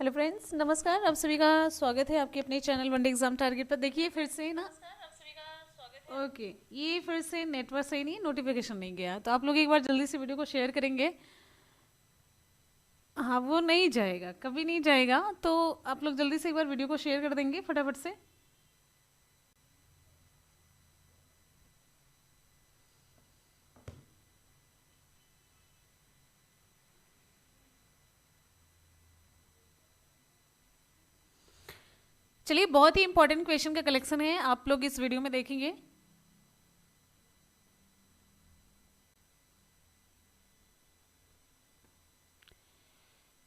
Hello friends, नमस्कार। आप सभी का स्वागत है आपके अपने चैनल वनडे एग्जाम टारगेट पर। देखिए फिर से ना, ओके, ये फिर से नेटवर्क सही नहीं, नोटिफिकेशन नहीं गया, तो आप लोग एक बार जल्दी से वीडियो को शेयर करेंगे। हाँ, वो नहीं जाएगा, कभी नहीं जाएगा, तो आप लोग जल्दी से एक बार वीडियो को शेयर कर देंगे फटाफट से। चलिए, बहुत ही इंपॉर्टेंट क्वेश्चन का कलेक्शन है, आप लोग इस वीडियो में देखेंगे।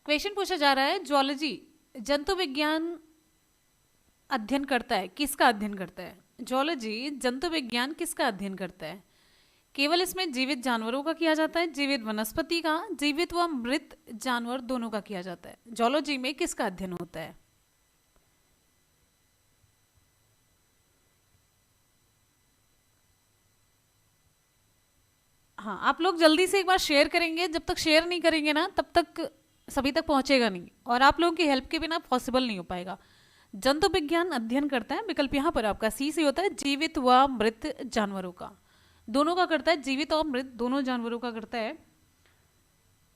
क्वेश्चन पूछा जा रहा है, जूलॉजी जंतु विज्ञान अध्ययन करता है, किसका अध्ययन करता है? जूलॉजी जंतु विज्ञान किसका अध्ययन करता है? केवल इसमें जीवित जानवरों का किया जाता है, जीवित वनस्पति का, जीवित व मृत जानवर दोनों का किया जाता है। जूलॉजी में किसका अध्ययन होता है? हाँ, आप लोग जल्दी से एक बार शेयर करेंगे। जब तक शेयर नहीं करेंगे ना, तब तक सभी तक पहुंचेगा नहीं, और आप लोगों की हेल्प के बिना पॉसिबल नहीं हो पाएगा। जंतु विज्ञान अध्ययन करता है, विकल्प यहाँ पर आपका सी से होता है, जीवित व मृत जानवरों का, दोनों का करता है, जीवित और मृत दोनों जानवरों का करता है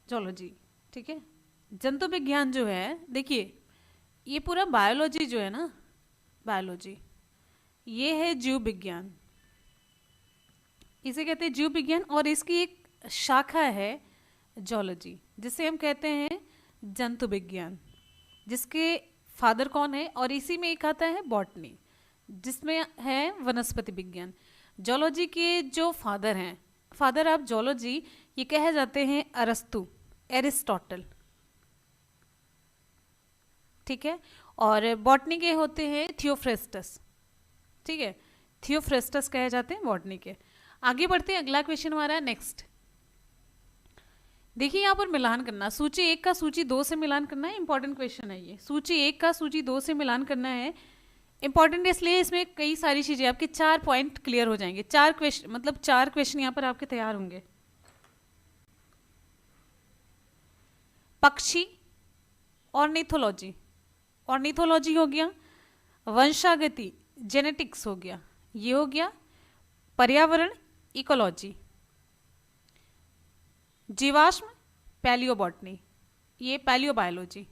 जूलॉजी। ठीक है, जंतु विज्ञान जो है, देखिए ये पूरा बायोलॉजी जो है ना, बायोलॉजी ये है जीव विज्ञान, इसे कहते हैं जीव विज्ञान, और इसकी एक शाखा है जूलॉजी, जिसे हम कहते हैं जंतु विज्ञान, जिसके फादर कौन है, और इसी में एक आता है बॉटनी, जिसमें है वनस्पति विज्ञान। जूलॉजी के जो फादर हैं, फादर ऑफ जूलॉजी, ये कहे जाते हैं अरस्तु, एरिस्टोटल। ठीक है, और बॉटनी के होते हैं थियोफ्रेस्टस। ठीक है, थियोफ्रेस्टस कहे जाते हैं बॉटनी के। आगे बढ़ते हैं, अगला क्वेश्चन हमारा नेक्स्ट। देखिए यहाँ पर मिलान करना, सूची 1 का सूची 2 से मिलान करना है, इंपॉर्टेंट क्वेश्चन है ये। सूची 1 का सूची 2 से मिलान करना है, इंपॉर्टेंट इसलिए इसमें कई सारी चीजें, आपके 4 पॉइंट क्लियर हो जाएंगे। 4 क्वेश्चन, मतलब 4 क्वेश्चन यहाँ पर आपके तैयार होंगे। पक्षी, ऑर्निथोलॉजी, ऑर्निथोलॉजी हो गया, वंशागति, जेनेटिक्स हो गया, ये हो गया, पर्यावरण, इकोलॉजी, जीवाश्म, पैलियोबॉटनी, ये पैलियोबायोलॉजी।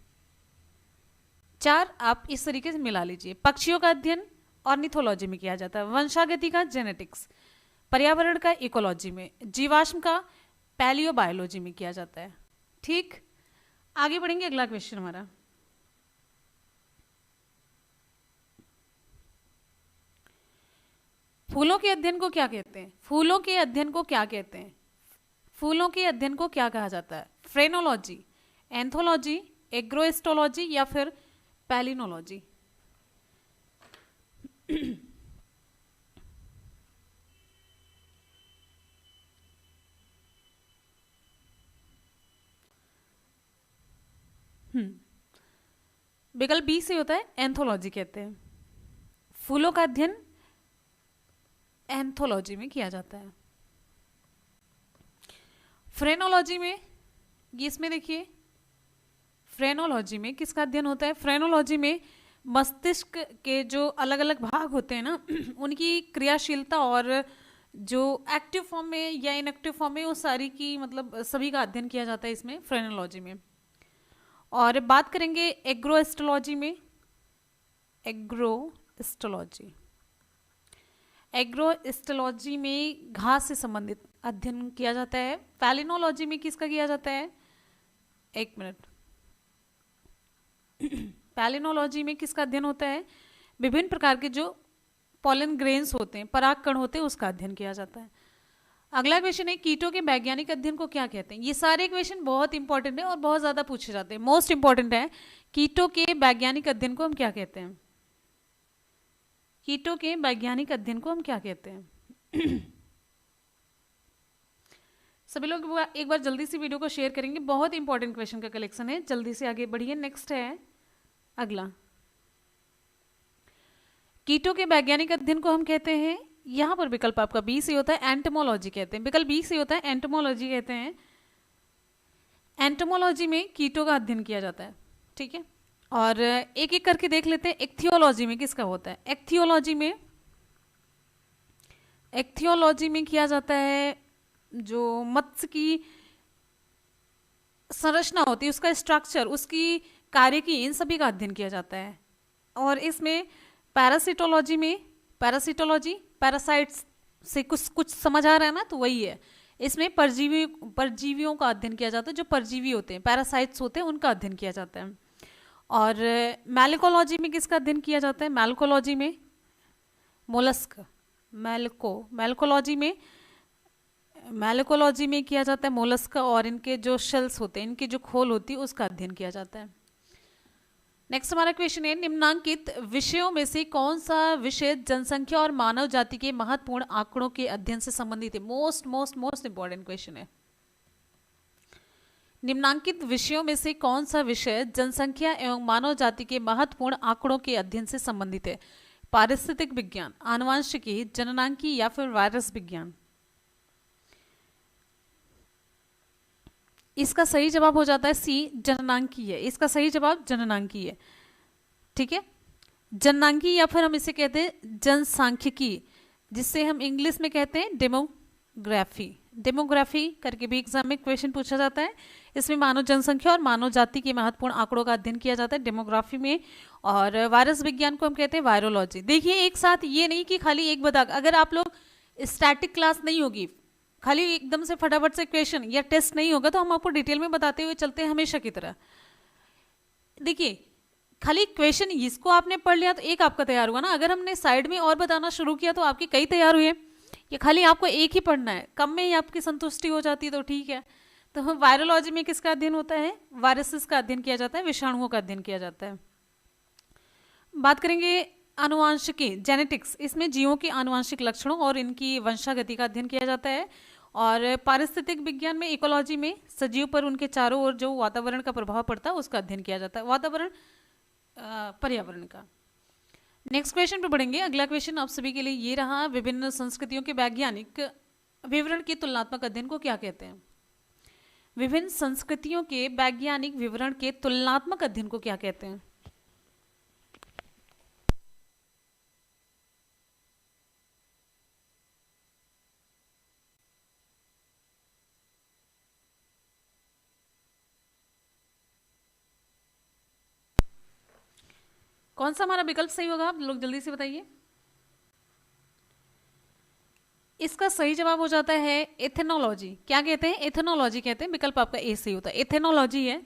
4 आप इस तरीके से मिला लीजिए। पक्षियों का अध्ययन ऑर्निथोलॉजी में किया जाता है, वंशागति का जेनेटिक्स, पर्यावरण का इकोलॉजी में, जीवाश्म का पैलियोबायोलॉजी में किया जाता है। ठीक, आगे बढ़ेंगे, अगला क्वेश्चन हमारा। फूलों के अध्ययन को क्या कहते हैं? फूलों के अध्ययन को क्या कहते हैं? फूलों के अध्ययन को क्या कहा जाता है? फ्रेनोलॉजी, एंथोलॉजी, एग्रोएस्टोलॉजी या फिर पैलिनोलॉजी? विकल्प बी से होता है, एंथोलॉजी कहते हैं। फूलों का अध्ययन एंथोलॉजी में किया जाता है। फ्रेनोलॉजी में, ये इसमें देखिए, फ्रेनोलॉजी में किसका अध्ययन होता है? फ्रेनोलॉजी में मस्तिष्क के जो अलग अलग भाग होते हैं ना, उनकी क्रियाशीलता और जो एक्टिव फॉर्म में या इनएक्टिव फॉर्म में, वो सारी की, मतलब सभी का अध्ययन किया जाता है इसमें, फ्रेनोलॉजी में। और बात करेंगे एग्रोएस्ट्रोलॉजी में, एग्रोएस्ट्रोलॉजी, एग्रोएस्ट्रोलॉजी में घास से संबंधित अध्ययन किया जाता है। पैलिनोलॉजी में किसका किया जाता है? एक मिनट, पैलिनोलॉजी में किसका अध्ययन होता है? विभिन्न प्रकार के जो पॉलन ग्रेन्स होते हैं, परागकण होते हैं, उसका अध्ययन किया जाता है। अगला क्वेश्चन है, कीटों के वैज्ञानिक अध्ययन को क्या कहते हैं? ये सारे क्वेश्चन बहुत इंपॉर्टेंट है और बहुत ज्यादा पूछे जाते हैं, मोस्ट इंपॉर्टेंट है। कीटों के वैज्ञानिक अध्ययन को हम क्या कहते हैं? कीटों के वैज्ञानिक अध्ययन को हम क्या कहते हैं? सभी लोग एक बार जल्दी से वीडियो को शेयर करेंगे, बहुत इंपॉर्टेंट क्वेश्चन का कलेक्शन है। जल्दी से आगे बढ़िए, नेक्स्ट है अगला। कीटों के वैज्ञानिक अध्ययन को हम कहते हैं, यहां पर विकल्प आपका बी से होता है, एंटोमोलॉजी कहते हैं। विकल्प बी से होता है, एंटोमोलॉजी कहते हैं। एंटोमोलॉजी में कीटों का अध्ययन किया जाता है। ठीक है, और एक एक करके देख लेते हैं। एक्थियोलॉजी में किसका होता है? एक्थियोलॉजी में किया जाता है जो मत्स्य की संरचना होती है, उसका स्ट्रक्चर, उसकी कार्यकी, इन सभी का अध्ययन किया जाता है। और इसमें पैरासिटोलॉजी पैरासाइट्स से कुछ कुछ समझ आ रहा है ना, तो वही है। इसमें परजीवियों का अध्ययन किया जाता है, जो परजीवी होते हैं, पैरासाइट्स होते हैं, उनका अध्ययन किया जाता है। और मैलिकोलॉजी में किसका अध्ययन किया जाता है? मैलकोलॉजी में मोलस्क, मैलिकोलॉजी में किया जाता है मोलस्क, और इनके जो शेल्स होते हैं, इनकी जो खोल होती है, उसका अध्ययन किया जाता है। नेक्स्ट हमारा क्वेश्चन है, निम्नांकित विषयों में से कौन सा विषय जनसंख्या और मानव जाति के महत्वपूर्ण आंकड़ों के अध्ययन से संबंधित है? मोस्ट इंपॉर्टेंट क्वेश्चन है। निम्नांकित विषयों में से कौन सा विषय जनसंख्या एवं मानव जाति के महत्वपूर्ण आंकड़ों के अध्ययन से संबंधित है? पारिस्थितिक विज्ञान, आनुवंशिकी, जननांकी या फिर वायरस विज्ञान? इसका सही जवाब हो जाता है सी, जननांकी है। इसका सही जवाब जननांकी है। ठीक है, जननांकी, या फिर हम इसे कहते हैं जनसांख्यिकी, जिससे हम इंग्लिश में कहते हैं डेमोग्राफी करके भी एग्जाम में क्वेश्चन पूछा जाता है। इसमें मानव जनसंख्या और मानव जाति के महत्वपूर्ण आंकड़ों का अध्ययन किया जाता है डेमोग्राफी में। और वायरस विज्ञान को हम कहते हैं वायरोलॉजी। देखिए, एक साथ ये नहीं कि खाली एक बता, अगर आप लोग स्टैटिक क्लास नहीं होगी, खाली एकदम से फटाफट से क्वेश्चन या टेस्ट नहीं होगा, तो हम आपको डिटेल में बताते हुए चलते हैं हमेशा की तरह। देखिए, खाली क्वेश्चन इसको आपने पढ़ लिया तो एक आपका तैयार हुआ ना। अगर हमने साइड में और बताना शुरू किया तो आपके कई तैयार हुए। ये खाली आपको एक ही पढ़ना है, कम में ही आपकी संतुष्टि हो जाती है तो ठीक है। तो हम वायरोलॉजी में किसका अध्ययन होता है? वायरसेस का अध्ययन किया जाता है, विषाणुओं का अध्ययन किया जाता है। बात करेंगे आनुवांशिकी, जेनेटिक्स, इसमें जीवों के आनुवांशिक लक्षणों और इनकी वंशागति का अध्ययन किया जाता है। और पारिस्थितिक विज्ञान में, इकोलॉजी में, सजीव पर उनके चारों ओर जो वातावरण का प्रभाव पड़ता है उसका अध्ययन किया जाता है, वातावरण पर्यावरण का। नेक्स्ट क्वेश्चन पे बढ़ेंगे। अगला क्वेश्चन आप सभी के लिए ये रहा, विभिन्न संस्कृतियों के वैज्ञानिक विवरण के तुलनात्मक अध्ययन को क्या कहते हैं? विभिन्न संस्कृतियों के वैज्ञानिक विवरण के तुलनात्मक अध्ययन को क्या कहते हैं? कौन सा हमारा विकल्प सही होगा? आप लोग जल्दी से बताइए। इसका सही जवाब हो जाता है एथेनोलॉजी। क्या कहते हैं? एथेनोलॉजी कहते हैं। विकल्प आपका ए सही होता है, एथेनोलॉजी है।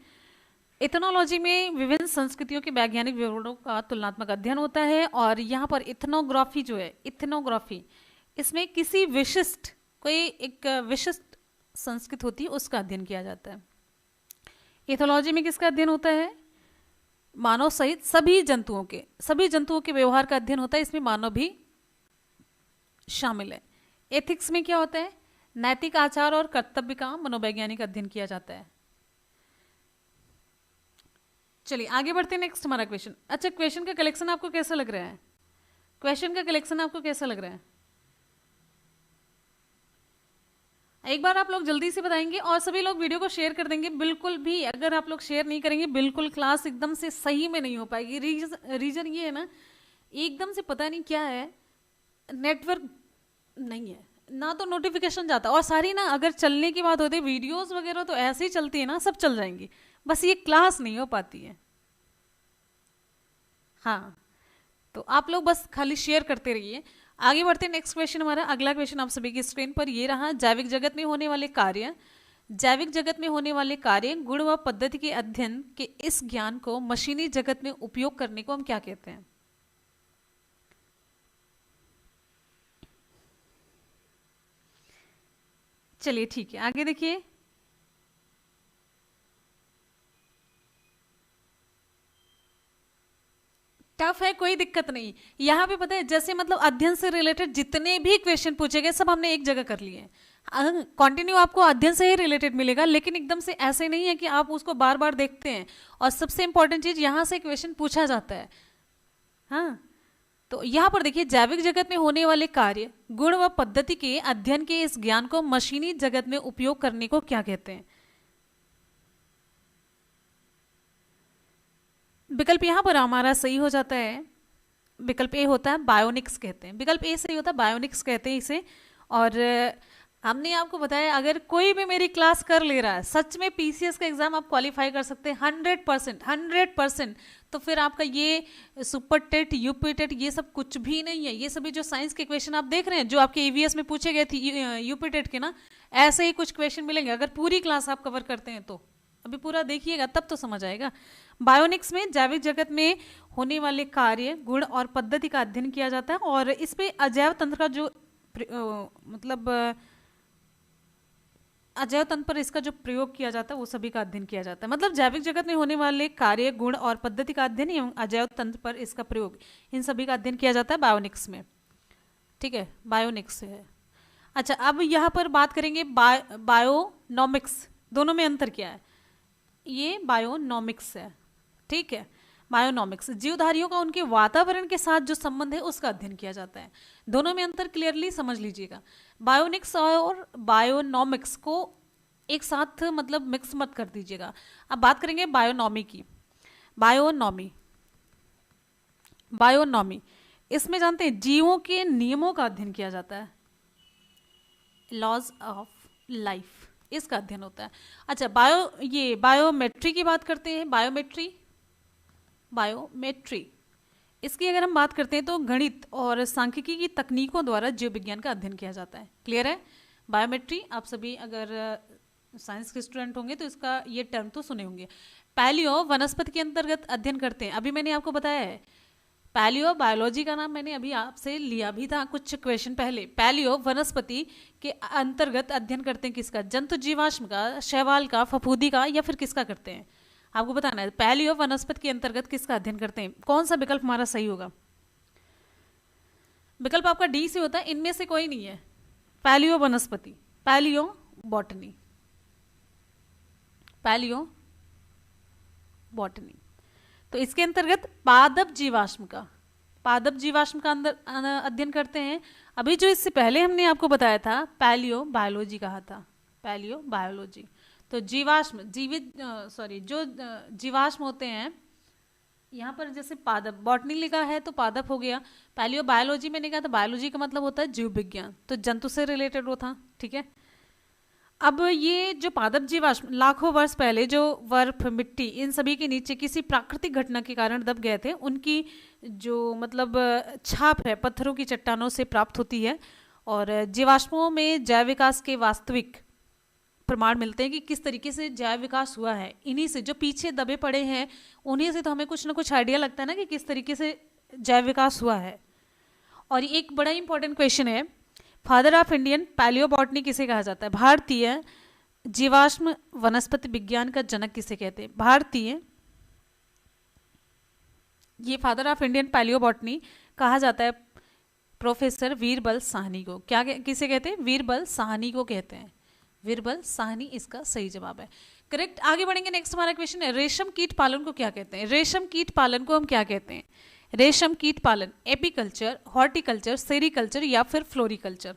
एथेनोलॉजी में विभिन्न संस्कृतियों के वैज्ञानिक विवरणों का तुलनात्मक अध्ययन होता है। और यहाँ पर इथनोग्राफी जो है, इथनोग्राफी, इसमें किसी विशिष्ट, कोई एक विशिष्ट संस्कृति होती है उसका अध्ययन किया जाता है। एथोलॉजी में किसका अध्ययन होता है? मानव सहित सभी जंतुओं के व्यवहार का अध्ययन होता है, इसमें मानव भी शामिल है। एथिक्स में क्या होता है? नैतिक आचार और कर्तव्य का मनोवैज्ञानिक अध्ययन किया जाता है। चलिए आगे बढ़ते हैं। नेक्स्ट हमारा क्वेश्चन। अच्छा, क्वेश्चन का कलेक्शन आपको कैसा लग रहा है? क्वेश्चन का कलेक्शन आपको कैसा लग रहा है? एक बार आप लोग जल्दी से बताएंगे और सभी लोग वीडियो को शेयर कर देंगे। बिल्कुल भी अगर आप लोग शेयर नहीं करेंगे, बिल्कुल क्लास एकदम से सही में नहीं हो पाएगी। रीजन ये है ना, एकदम से पता नहीं क्या है, नेटवर्क नहीं है ना, तो नोटिफिकेशन जाता है। और सारी ना, अगर चलने की बात होती है, वीडियोस वगैरह तो ऐसे ही चलती है ना, सब चल जाएंगी, बस ये क्लास नहीं हो पाती है। हाँ, तो आप लोग बस खाली शेयर करते रहिए। आगे बढ़ते हैं। नेक्स्ट क्वेश्चन हमारा, अगला क्वेश्चन आप सभी की स्क्रीन पर ये रहा। जैविक जगत में होने वाले कार्य, गुण व पद्धति के अध्ययन के इस ज्ञान को मशीनी जगत में उपयोग करने को हम क्या कहते हैं? चलिए ठीक है, आगे देखिए। टफ है, कोई दिक्कत नहीं। यहाँ पे पता है, जैसे मतलब अध्ययन से रिलेटेड जितने भी क्वेश्चन पूछे गए सब हमने एक जगह कर लिए हैं। कंटिन्यू आपको अध्ययन से ही रिलेटेड मिलेगा, लेकिन एकदम से ऐसे नहीं है कि आप उसको बार बार देखते हैं। और सबसे इंपॉर्टेंट चीज, यहाँ से क्वेश्चन पूछा जाता है। हाँ, तो यहाँ पर देखिए, जैविक जगत में होने वाले कार्य, गुण व पद्धति के अध्ययन के इस ज्ञान को मशीनी जगत में उपयोग करने को क्या कहते हैं? विकल्प यहाँ पर हमारा सही हो जाता है, विकल्प ए होता है बायोनिक्स कहते हैं, विकल्प ए सही होता है, बायोनिक्स कहते हैं इसे। और हमने आपको बताया अगर कोई भी मेरी क्लास कर ले रहा है, सच में पीसीएस का एग्जाम आप क्वालिफाई कर सकते हैं 100%, 100%। तो फिर आपका ये सुपर टेट, यूपी टेट, ये सब कुछ भी नहीं है। ये सभी जो साइंस के क्वेश्चन आप देख रहे हैं जो आपके ईवीएस में पूछे गए थे यूपी टेट के ना, ऐसे ही कुछ क्वेश्चन मिलेंगे अगर पूरी क्लास आप कवर करते हैं तो। अभी पूरा देखिएगा तब तो समझ आएगा। बायोनिक्स में जैविक जगत में होने वाले कार्य, गुण और पद्धति का अध्ययन किया जाता है, और इस पे अजैव तंत्र का जो मतलब अजैव तंत्र पर इसका जो प्रयोग किया जाता है वो सभी का अध्ययन किया जाता है। मतलब जैविक जगत में होने वाले कार्य, गुण और पद्धति का अध्ययन एवं अजैव तंत्र पर इसका प्रयोग, इन सभी का अध्ययन किया जाता है बायोनिक्स में। ठीक है, बायोनिक्स है। अच्छा, अब यहाँ पर बात करेंगे बायोनॉमिक्स। दोनों में अंतर क्या है? ये बायोनॉमिक्स है, ठीक है। बायोनॉमिक्स जीवधारियों का उनके वातावरण के साथ जो संबंध है उसका अध्ययन किया जाता है। दोनों में अंतर क्लियरली समझ लीजिएगा। बायोनिक्स और बायोनॉमिक्स को एक साथ मतलब मिक्स मत कर दीजिएगा। अब बात करेंगे बायोनॉमी की। बायोनॉमी इसमें जानते हैं जीवों के नियमों का अध्ययन किया जाता है, लॉज ऑफ लाइफ, इसका अध्ययन होता है। अच्छा, बायोमेट्री की बात करते हैं। बायोमेट्री इसकी अगर हम बात करते हैं तो गणित और सांख्यिकी की तकनीकों द्वारा जीव विज्ञान का अध्ययन किया जाता है। क्लियर है? बायोमेट्री आप सभी अगर साइंस के स्टूडेंट होंगे तो इसका ये टर्म तो सुने होंगे। पैलियो वनस्पति के अंतर्गत अध्ययन करते हैं। अभी मैंने आपको बताया है पैलियो बायोलॉजी का नाम मैंने अभी आपसे लिया भी था कुछ क्वेश्चन पहले। पैलियो वनस्पति के अंतर्गत अध्ययन करते हैं किसका? जंतु जीवाश्म का, शैवाल का, फफूंदी का, या फिर किसका करते हैं? आपको बताना है पैलियो वनस्पति के अंतर्गत किसका अध्ययन करते हैं। कौन सा विकल्प हमारा सही होगा? विकल्प आपका डी से होता है, इनमें से कोई नहीं है। पैलियो वनस्पति, पैलियो बॉटनी, पैलियो बॉटनी। तो इसके अंतर्गत पादप जीवाश्म का अंदर अध्ययन करते हैं। अभी जो इससे पहले हमने आपको बताया था पैलियो बायोलॉजी कहा था, पैलियो बायोलॉजी। तो जीवाश्म जो जीवाश्म होते हैं, यहाँ पर जैसे पादप, बॉटनी लिखा है तो पादप हो गया। पैलियो बायोलॉजी मैंने कहा था, बायोलॉजी का मतलब होता है जीव विज्ञान, तो जंतु से रिलेटेड वो था। ठीक है, अब ये जो पादप जीवाश्म लाखों वर्ष पहले जो बर्फ, मिट्टी, इन सभी के नीचे किसी प्राकृतिक घटना के कारण दब गए थे, उनकी जो मतलब छाप है पत्थरों की चट्टानों से प्राप्त होती है। और जीवाश्मों में जैव विकास के वास्तविक प्रमाण मिलते हैं कि किस तरीके से जैव विकास हुआ है। इन्हीं से जो पीछे दबे पड़े हैं उन्हीं से तो हमें कुछ ना कुछ आइडिया लगता है ना कि किस तरीके से जैव विकास हुआ है। और एक बड़ा इंपॉर्टेंट क्वेश्चन है, फादर ऑफ इंडियन पैलियोबॉटनी किसे कहा जाता है? भारतीय जीवाश्म वनस्पति विज्ञान का जनक किसे कहते हैं? भारतीय, ये फादर ऑफ इंडियन पैलियोबॉटनी कहा जाता है प्रोफेसर वीरबल साहनी को। क्या किसे कहते हैं? वीरबल साहनी को कहते हैं। वीरबल साहनी इसका सही जवाब है। करेक्ट। आगे बढ़ेंगे, नेक्स्ट हमारा क्वेश्चन है रेशम कीट पालन को क्या कहते हैं? रेशम कीट पालन को हम क्या कहते हैं? रेशम कीट पालन एपीकल्चर, हॉर्टिकल्चर, सेरीकल्चर या फिर फ्लोरिकल्चर?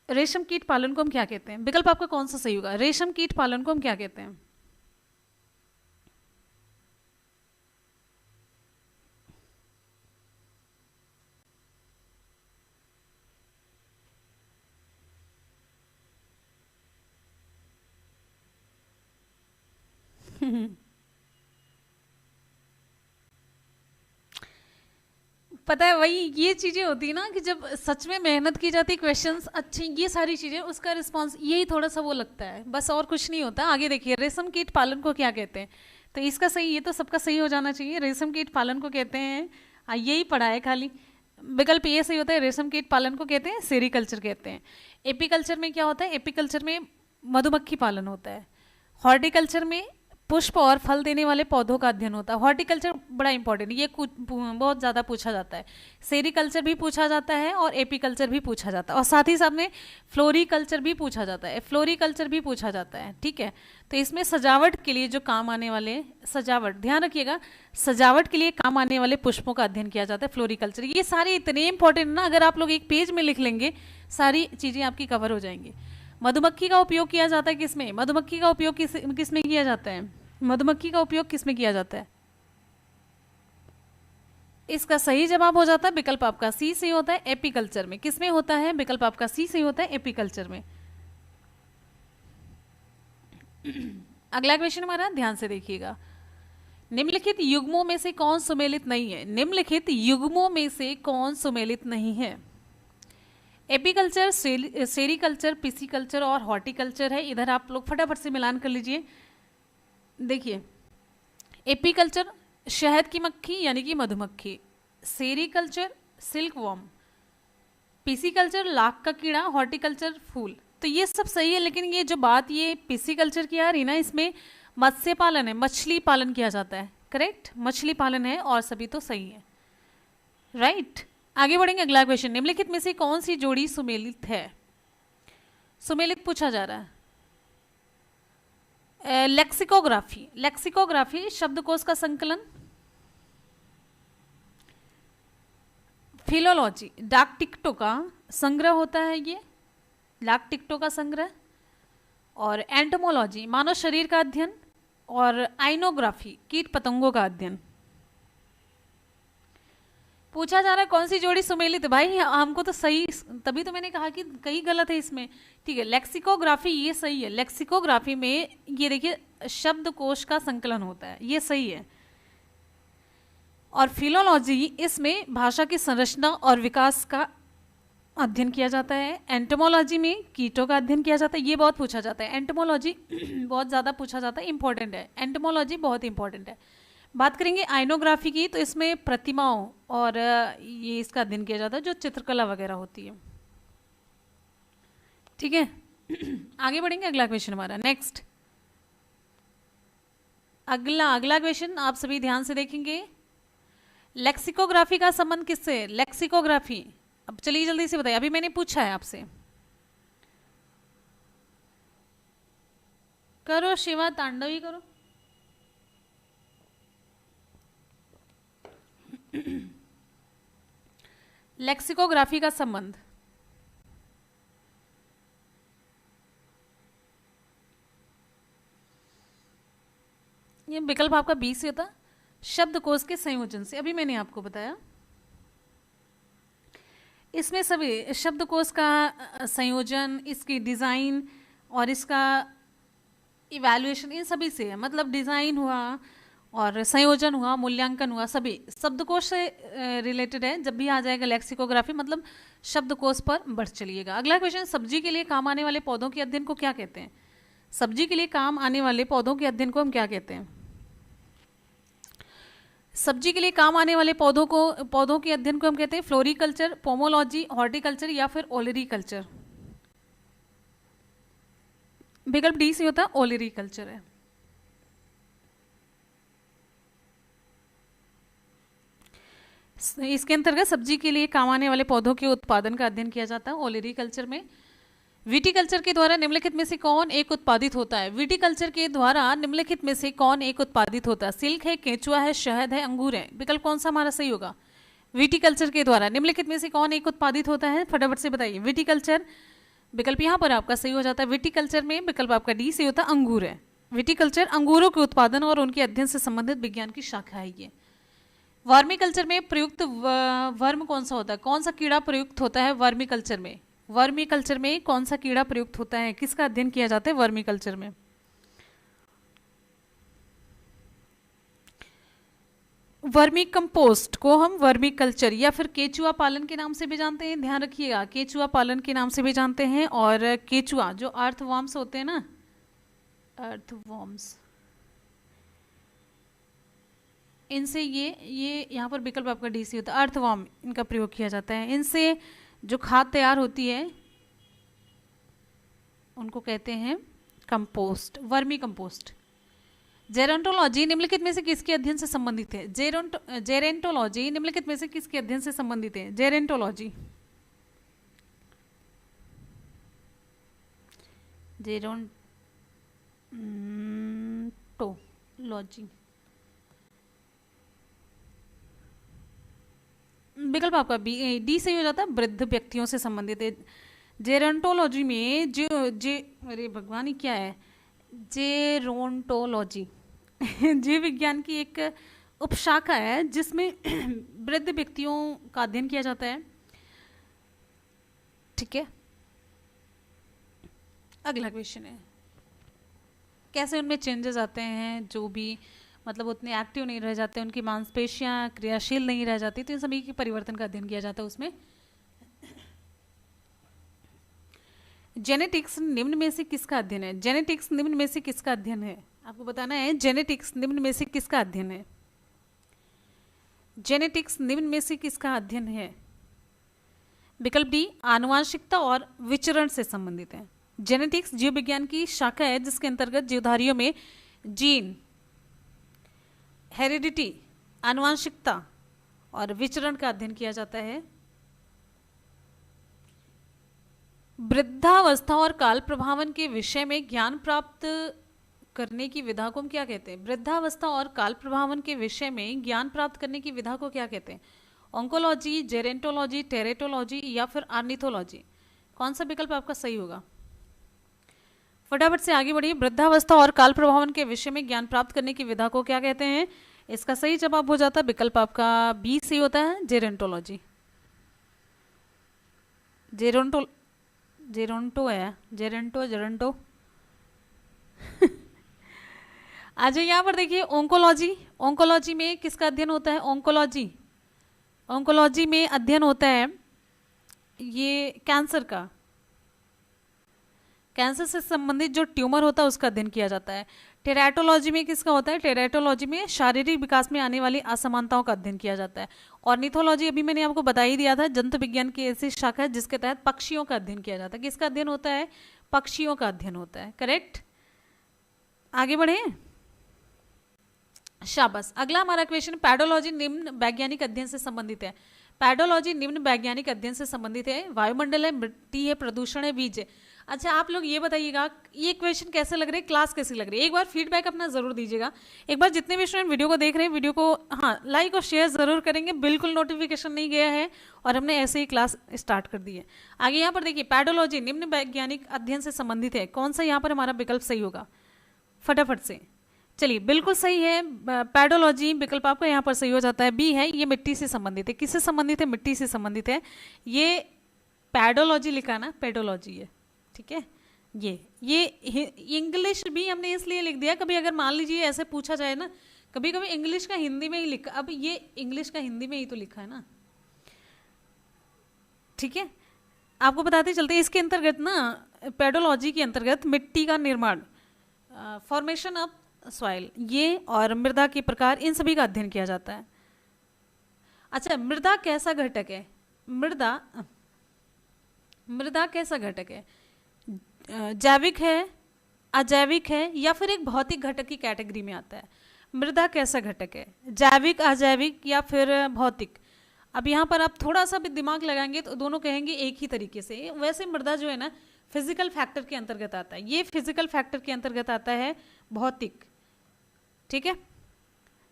रेशम कीट पालन को हम क्या कहते हैं? विकल्प आपका कौन सा सही होगा? रेशम कीट पालन को हम क्या कहते हैं? पता है वही ये चीजें होती है ना कि जब सच में मेहनत की जाती है, क्वेश्चंस अच्छे, ये सारी चीजें, उसका रिस्पांस यही थोड़ा सा वो लगता है, बस और कुछ नहीं होता। आगे देखिए, रेशम कीट पालन को क्या कहते हैं? तो इसका सही, ये तो सबका सही हो जाना चाहिए। रेशम कीट पालन को कहते हैं, यही पढ़ा है खाली, विकल्प ये सही होता है। रेशम कीट पालन को कहते हैं सेरीकल्चर कहते हैं। एपीकल्चर में क्या होता है? एपीकल्चर में मधुमक्खी पालन होता है। हॉर्टिकल्चर में पुष्प और फल देने वाले पौधों का अध्ययन होता है। हॉर्टिकल्चर बड़ा इंपॉर्टेंट, ये बहुत ज़्यादा पूछा जाता है। सेरीकल्चर भी पूछा जाता है और एपीकल्चर भी पूछा जाता है, और साथ ही साथ में फ्लोरीकल्चर भी पूछा जाता है, फ्लोरीकल्चर भी पूछा जाता है। ठीक है, तो इसमें सजावट के लिए जो काम आने वाले, सजावट ध्यान रखिएगा, सजावट के लिए काम आने वाले पुष्पों का अध्ययन किया जाता है, फ्लोरीकल्चर। ये सारे इतने इंपॉर्टेंट ना, अगर आप लोग एक पेज में लिख लेंगे सारी चीज़ें आपकी कवर हो जाएंगी। मधुमक्खी का उपयोग किया जाता है किसमें? मधुमक्खी का उपयोग किसमें किया जाता है? मधुमक्खी का उपयोग किसमें किया जाता है? इसका सही जवाब हो जाता है विकल्प आपका सी सही होता है, एपीकल्चर में। किसमें होता है? विकल्प आपका सी सही होता है, एपीकल्चर में। अगला क्वेश्चन हमारा, ध्यान से देखिएगा। निम्नलिखित युग्मों में से कौन सुमेलित नहीं है? निम्नलिखित युग्मों में से कौन सुमेलित नहीं है? एपीकल्चर, सेरीकल्चर, पिसीकल्चर और हॉर्टिकल्चर है। इधर आप लोग फटाफट से मिलान कर लीजिए। देखिए, एपीकल्चर शहद की मक्खी यानी कि मधुमक्खी, sericulture silk worm, pisciculture lakh का कीड़ा, हॉर्टिकल्चर फूल। तो ये सब सही है, लेकिन ये जो बात ये पिसीकल्चर की आ रही ना, इसमें मत्स्य पालन है, मछली पालन किया जाता है। करेक्ट, मछली पालन है और सभी तो सही है। राइट, आगे बढ़ेंगे। अगला क्वेश्चन, निम्नलिखित में से कौन सी जोड़ी सुमेलित है? सुमेलित पूछा जा रहा है। लेक्सिकोग्राफी, लेक्सिकोग्राफी शब्दकोश का संकलन। फिलोलॉजी, डाक टिकटों का संग्रह होता है ये, डाक टिकटों का संग्रह। और एंटोमोलॉजी मानव शरीर का अध्ययन। और आइनोग्राफी कीट पतंगों का अध्ययन। पूछा जा रहा है कौन सी जोड़ी सुमेलित है। भाई हमको तो सही, तभी तो मैंने कहा कि कई गलत है इसमें। ठीक है, लेक्सिकोग्राफी ये सही है। लेक्सिकोग्राफी में ये देखिए शब्दकोश का संकलन होता है, ये सही है। और फिलोलॉजी, इसमें भाषा की संरचना और विकास का अध्ययन किया जाता है। एंटोमोलॉजी में कीटों का अध्ययन किया जाता है। ये बहुत पूछा जाता है, एंटोमोलॉजी बहुत ज़्यादा पूछा जाता है, इंपॉर्टेंट है। एंटोमोलॉजी बहुत इंपॉर्टेंट है। बात करेंगे आइनोग्राफी की, तो इसमें प्रतिमाओं और ये इसका अध्ययन किया जाता है, जो चित्रकला वगैरह होती है। ठीक है, आगे बढ़ेंगे। अगला क्वेश्चन हमारा नेक्स्ट, अगला क्वेश्चन आप सभी ध्यान से देखेंगे। लेक्सिकोग्राफी का संबंध किससे? लेक्सिकोग्राफी, अब चलिए जल्दी से बताइए, अभी मैंने पूछा है आपसे। करो शिवा, तांडवी करो। लेक्सिकोग्राफी का संबंध, ये विकल्प आपका बी से होता, शब्दकोश के संयोजन से। अभी मैंने आपको बताया, इसमें सभी शब्दकोश का संयोजन, इसकी डिज़ाइन और इसका इवैल्यूएशन, इन सभी से है। मतलब डिज़ाइन हुआ और संयोजन हुआ, मूल्यांकन हुआ, सभी शब्दकोश से रिलेटेड है। जब भी आ जाएगा लेक्सिकोग्राफी, मतलब शब्दकोश पर बढ़ चलिएगा। अगला क्वेश्चन, सब्जी के लिए काम आने वाले पौधों के अध्ययन को क्या कहते हैं? सब्जी के लिए काम आने वाले पौधों के अध्ययन को हम क्या कहते हैं? सब्जी के लिए काम आने वाले पौधों के अध्ययन को हम कहते हैं फ्लोरिकल्चर, पोमोलॉजी, हॉर्टिकल्चर या फिर ओलेरीकल्चर। विकल्प डी से होता है, ओलेरीकल्चर है। इसके अंतर्गत सब्जी के लिए काम आने वाले पौधों के उत्पादन का अध्ययन किया जाता है ओलेरीकल्चर में। विटीकल्चर के द्वारा निम्नलिखित में से कौन एक उत्पादित होता है? विटीकल्चर के द्वारा निम्नलिखित में से कौन एक उत्पादित होता है? सिल्क है, केंचुआ है, शहद है, अंगूर है। विकल्प कौन सा हमारा सही होगा? विटीकल्चर के द्वारा निम्नलिखित में से कौन एक उत्पादित होता है? फटाफट से बताइए। विटीकल्चर, विकल्प यहाँ पर आपका सही हो जाता है। विटीकल्चर में विकल्प आपका डी से होता है, अंगूर है। विटीकल्चर अंगूरों के उत्पादन और उनके अध्ययन से संबंधित विज्ञान की शाखा है ये। वर्मीकल्चर में प्रयुक्त वर्म कौन सा होता है? कौन सा कीड़ा प्रयुक्त होता है वर्मीकल्चर में? वर्मीकल्चर में कौन सा कीड़ा प्रयुक्त होता है? किसका अध्ययन किया जाता है वर्मीकल्चर में? वर्मी कंपोस्ट को हम वर्मीकल्चर या फिर केचुआ पालन के नाम से भी जानते हैं। ध्यान रखिएगा, केचुआ पालन के नाम से भी जानते हैं। और केचुआ जो अर्थवॉर्म्स होते हैं ना, अर्थवॉर्म्स, इनसे ये यहाँ पर विकल्प आपका डी सी होता है, अर्थवॉर्म, इनका प्रयोग किया जाता है। इनसे जो खाद तैयार होती है उनको कहते हैं कंपोस्ट, वर्मी कंपोस्ट। जेरोंटोलॉजी निम्नलिखित में से किसके अध्ययन से संबंधित है? जेरेंटोलॉजी निम्नलिखित में से किसके अध्ययन से संबंधित है? जेरेंटोलॉजी, जेरोंटोलॉजी, विकल्प आपका बी डी सही हो जाता है, वृद्ध व्यक्तियों से संबंधित है। जेरोंटोलॉजी में अरे भगवान ही क्या है, जेरोंटोलॉजी जीव विज्ञान की एक उपशाखा है जिसमें वृद्ध व्यक्तियों का अध्ययन किया जाता है। ठीक है, अगला क्वेश्चन है कैसे उनमें चेंजेस आते हैं, जो भी मतलब उतने एक्टिव नहीं रह जाते, उनकी मांसपेशियां क्रियाशील नहीं रह जाती, तो इन सभी के परिवर्तन का अध्ययन किया जाता है उसमें। जेनेटिक्स निम्न में से किसका अध्ययन है? जेनेटिक्स निम्न में से किसका अध्ययन है? आपको बताना है जेनेटिक्स निम्न में से किसका अध्ययन है। जेनेटिक्स निम्न में से किसका अध्ययन है? विकल्प डी, आनुवांशिकता और विचरण से संबंधित है। जेनेटिक्स जीव विज्ञान की शाखा है जिसके अंतर्गत जीवधारियों में जीन, हेरिडिटी, आनुवांशिकता और विचरण का अध्ययन किया जाता है। वृद्धावस्था और काल प्रभावन के विषय में ज्ञान प्राप्त करने की विधा को हम क्या कहते हैं? वृद्धावस्था और काल प्रभावन के विषय में ज्ञान प्राप्त करने की विधा को क्या कहते हैं? ऑन्कोलॉजी, जेरेंटोलॉजी, टेरेटोलॉजी या फिर आर्निथोलॉजी? कौन सा विकल्प आपका सही होगा? फटाफट से आगे बढ़िए। वृद्धावस्था और काल प्रभावन के विषय में ज्ञान प्राप्त करने की विधा को क्या कहते हैं? इसका सही जवाब हो जाता है विकल्प आपका बी सही होता है, जेरेंटोलॉजी। जेरोंटो है, जेरेंटो आज यहाँ पर देखिए ओंकोलॉजी। ओंकोलॉजी में किसका अध्ययन होता है? ओंकोलॉजी, ओंकोलॉजी में अध्ययन होता है ये कैंसर का, कैंसर से संबंधित जो ट्यूमर होता है उसका अध्ययन किया जाता है। टेरेटोलॉजी में किसका होता है? टेरेटोलॉजी में शारीरिक विकास में आने वाली असमानताओं का अध्ययन किया जाता है। ऑर्निथोलॉजी अभी मैंने आपको बता ही दिया था, जंतु विज्ञान की ऐसी शाखा है जिसके तहत पक्षियों का अध्ययन किया जाता है। किसका अध्ययन होता है? पक्षियों का अध्ययन होता है। करेक्ट, आगे बढ़े, शाबाश। अगला हमारा क्वेश्चन, पैडोलॉजी निम्न वैज्ञानिक अध्ययन से संबंधित है। पैडोलॉजी निम्न वैज्ञानिक अध्ययन से संबंधित है। वायुमंडल है, मिट्टी है, प्रदूषण है, बीज है। अच्छा आप लोग ये बताइएगा ये क्वेश्चन कैसे लग रहे हैं, क्लास कैसी लग रही है? एक बार फीडबैक अपना जरूर दीजिएगा। एक बार जितने भी स्टूडेंट वीडियो को देख रहे हैं, वीडियो को हाँ लाइक और शेयर जरूर करेंगे। बिल्कुल नोटिफिकेशन नहीं गया है और हमने ऐसे ही क्लास स्टार्ट कर दी है। आगे यहाँ पर देखिए, पैडोलॉजी निम्न वैज्ञानिक अध्ययन से संबंधित है। कौन सा यहाँ पर हमारा विकल्प सही होगा? फटाफट से चलिए, बिल्कुल सही है। पैडोलॉजी विकल्प आपका यहाँ पर सही हो जाता है, बी है। ये मिट्टी से संबंधित है। किससे संबंधित है? मिट्टी से संबंधित है। ये पैडोलॉजी लिखा ना, पेडोलॉजी है। ठीक है, ये इंग्लिश भी हमने इसलिए लिख दिया, कभी अगर मान लीजिए ऐसे पूछा जाए ना, कभी कभी इंग्लिश का हिंदी में ही लिखा, अब ये इंग्लिश का हिंदी में ही तो लिखा है ना। ठीक है, आपको बताते चलते इसके अंतर्गत ना, पेडोलॉजी के अंतर्गत मिट्टी का निर्माण, फॉर्मेशन ऑफ सॉइल, ये और मृदा के प्रकार, इन सभी का अध्ययन किया जाता है। अच्छा, मृदा कैसा घटक है? मृदा कैसा घटक है? जैविक है, अजैविक है या फिर एक भौतिक घटक की कैटेगरी में आता है? मृदा कैसा घटक है? जैविक, अजैविक या फिर भौतिक? अब यहाँ पर आप थोड़ा सा भी दिमाग लगाएंगे तो दोनों कहेंगे एक ही तरीके से। वैसे मृदा जो है ना फिजिकल फैक्टर के अंतर्गत आता है, ये फिजिकल फैक्टर के अंतर्गत आता है भौतिक। ठीक है,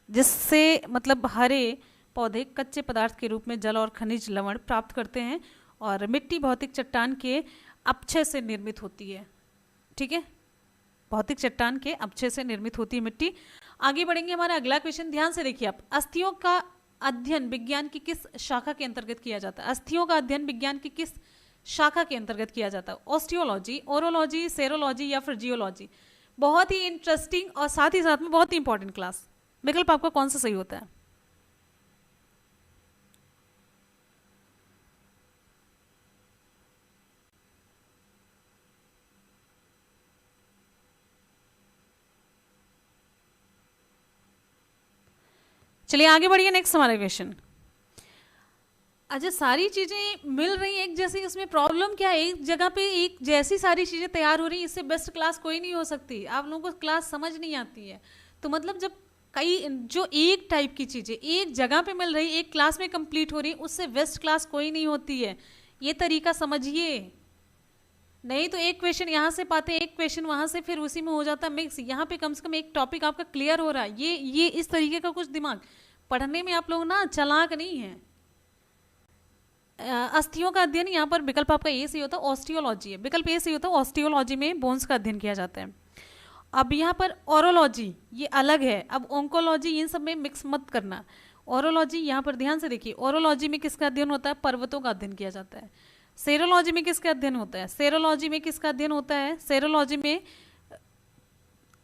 जिससे मतलब हरे पौधे कच्चे पदार्थ के रूप में जल और खनिज लवण प्राप्त करते हैं, और मिट्टी भौतिक चट्टान के अपक्षय से निर्मित होती है। ठीक है, भौतिक चट्टान के अपक्षय से निर्मित होती है मिट्टी। आगे बढ़ेंगे, हमारा अगला क्वेश्चन ध्यान से देखिए आप। अस्थियों का अध्ययन विज्ञान की किस शाखा के अंतर्गत किया जाता है? अस्थियों का अध्ययन विज्ञान की किस शाखा के अंतर्गत किया जाता है? ऑस्टियोलॉजी, ओरोलॉजी, सेरोलॉजी या फिर जियोलॉजी? बहुत ही इंटरेस्टिंग और साथ ही साथ में बहुत ही इंपॉर्टेंट क्लास। विकल्प आपका कौन सा सही होता है? चलिए आगे बढ़िए, नेक्स्ट हमारा क्वेश्चन। अच्छा, सारी चीजें मिल रही हैं एक जैसी, उसमें प्रॉब्लम क्या है? एक जगह पे एक जैसी सारी चीजें तैयार हो रही हैं, इससे बेस्ट क्लास कोई नहीं हो सकती। आप लोगों को क्लास समझ नहीं आती है। तो मतलब जब कई जो एक टाइप की चीजें एक जगह पे मिल रही, एक क्लास में कंप्लीट हो रही, उससे बेस्ट क्लास कोई नहीं होती है। ये तरीका समझिए, नहीं तो एक क्वेश्चन यहाँ से पाते, एक क्वेश्चन वहाँ से, फिर उसी में हो जाता मिक्स। यहाँ पे कम से कम एक टॉपिक आपका क्लियर हो रहा है। ये इस तरीके का कुछ दिमाग पढ़ने में आप लोग ना चालाक नहीं है। अस्थियों का अध्ययन, यहाँ पर विकल्प आपका ए सही होता है, ऑस्टियोलॉजी है। विकल्प ए सही होता है, ऑस्टियोलॉजी में बोन्स का अध्ययन किया जाता है। अब यहाँ पर ओरोलॉजी ये अलग है, अब ओंकोलॉजी इन सब में मिक्स मत करना। ओरोलॉजी यहाँ पर ध्यान से देखिए, ओरोलॉजी में किसका अध्ययन होता है? पर्वतों का अध्ययन किया जाता है। सेरोलॉजी में किसका अध्ययन होता है? सेरोलॉजी में किसका अध्ययन होता है? सेरोलॉजी में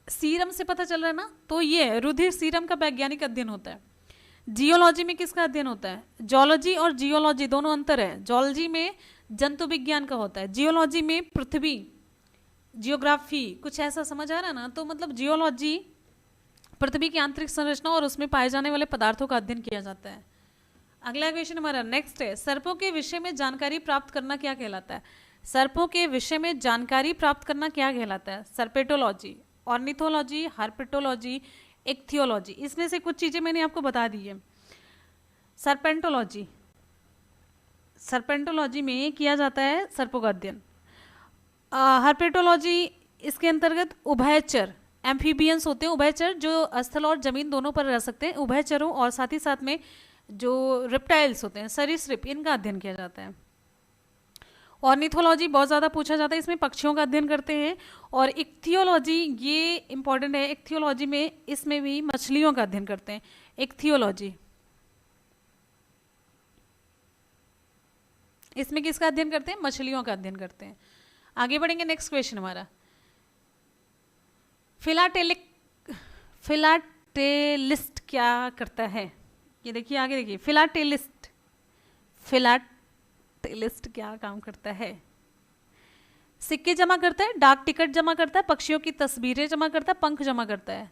सीरम से पता चल रहा है ना, तो ये रुधिर सीरम का वैज्ञानिक अध्ययन होता है। जियोलॉजी में किसका अध्ययन होता है? जोलॉजी और जियोलॉजी दोनों अंतर है। जोलॉजी में जंतु विज्ञान का होता है, जियोलॉजी में पृथ्वी, जियोग्राफी, कुछ ऐसा समझ आ रहा है ना। तो मतलब जियोलॉजी पृथ्वी की आंतरिक संरचना और उसमें पाए जाने वाले पदार्थों का अध्ययन किया जाता है। अगला क्वेश्चन हमारा नेक्स्ट है, सर्पों के विषय में जानकारी प्राप्त करना क्या कहलाता है? सर्पों के विषय में जानकारी प्राप्त करना क्या कहलाता है? सर्पेटोलॉजी, ऑर्निथोलॉजी, हार्पेटोलॉजी, इक्थियोलॉजी। इसमें से कुछ चीजें मैंने आपको बता दी है। सर्पेंटोलॉजी, सर्पेंटोलॉजी में किया जाता है सर्पों का अध्ययन। हार्पेटोलॉजी इसके अंतर्गत उभयचर एम्फीबियंस होते हैं, उभयचर जो स्थल और जमीन दोनों पर रह सकते हैं, उभयचरों, और साथ ही साथ में जो रिप्टाइल्स होते हैं, सरीसृप, इनका अध्ययन किया जाता है। ऑर्निथोलॉजी बहुत ज़्यादा पूछा जाता है, इसमें पक्षियों का अध्ययन करते हैं। और इक्थियोलॉजी ये इंपॉर्टेंट है, इक्थियोलॉजी में इसमें भी मछलियों का अध्ययन करते हैं। इक्थियोलॉजी इसमें किसका अध्ययन करते हैं? मछलियों का अध्ययन करते हैं। आगे बढ़ेंगे, नेक्स्ट क्वेश्चन हमारा, फिलाटेलिस्ट क्या करता है? ये देखिए आगे देखिए, फिलाटेलिस्ट क्या काम करता है? सिक्के जमा करता है, डाक टिकट जमा करता है, पक्षियों की तस्वीरें जमा करता है, पंख जमा करता है।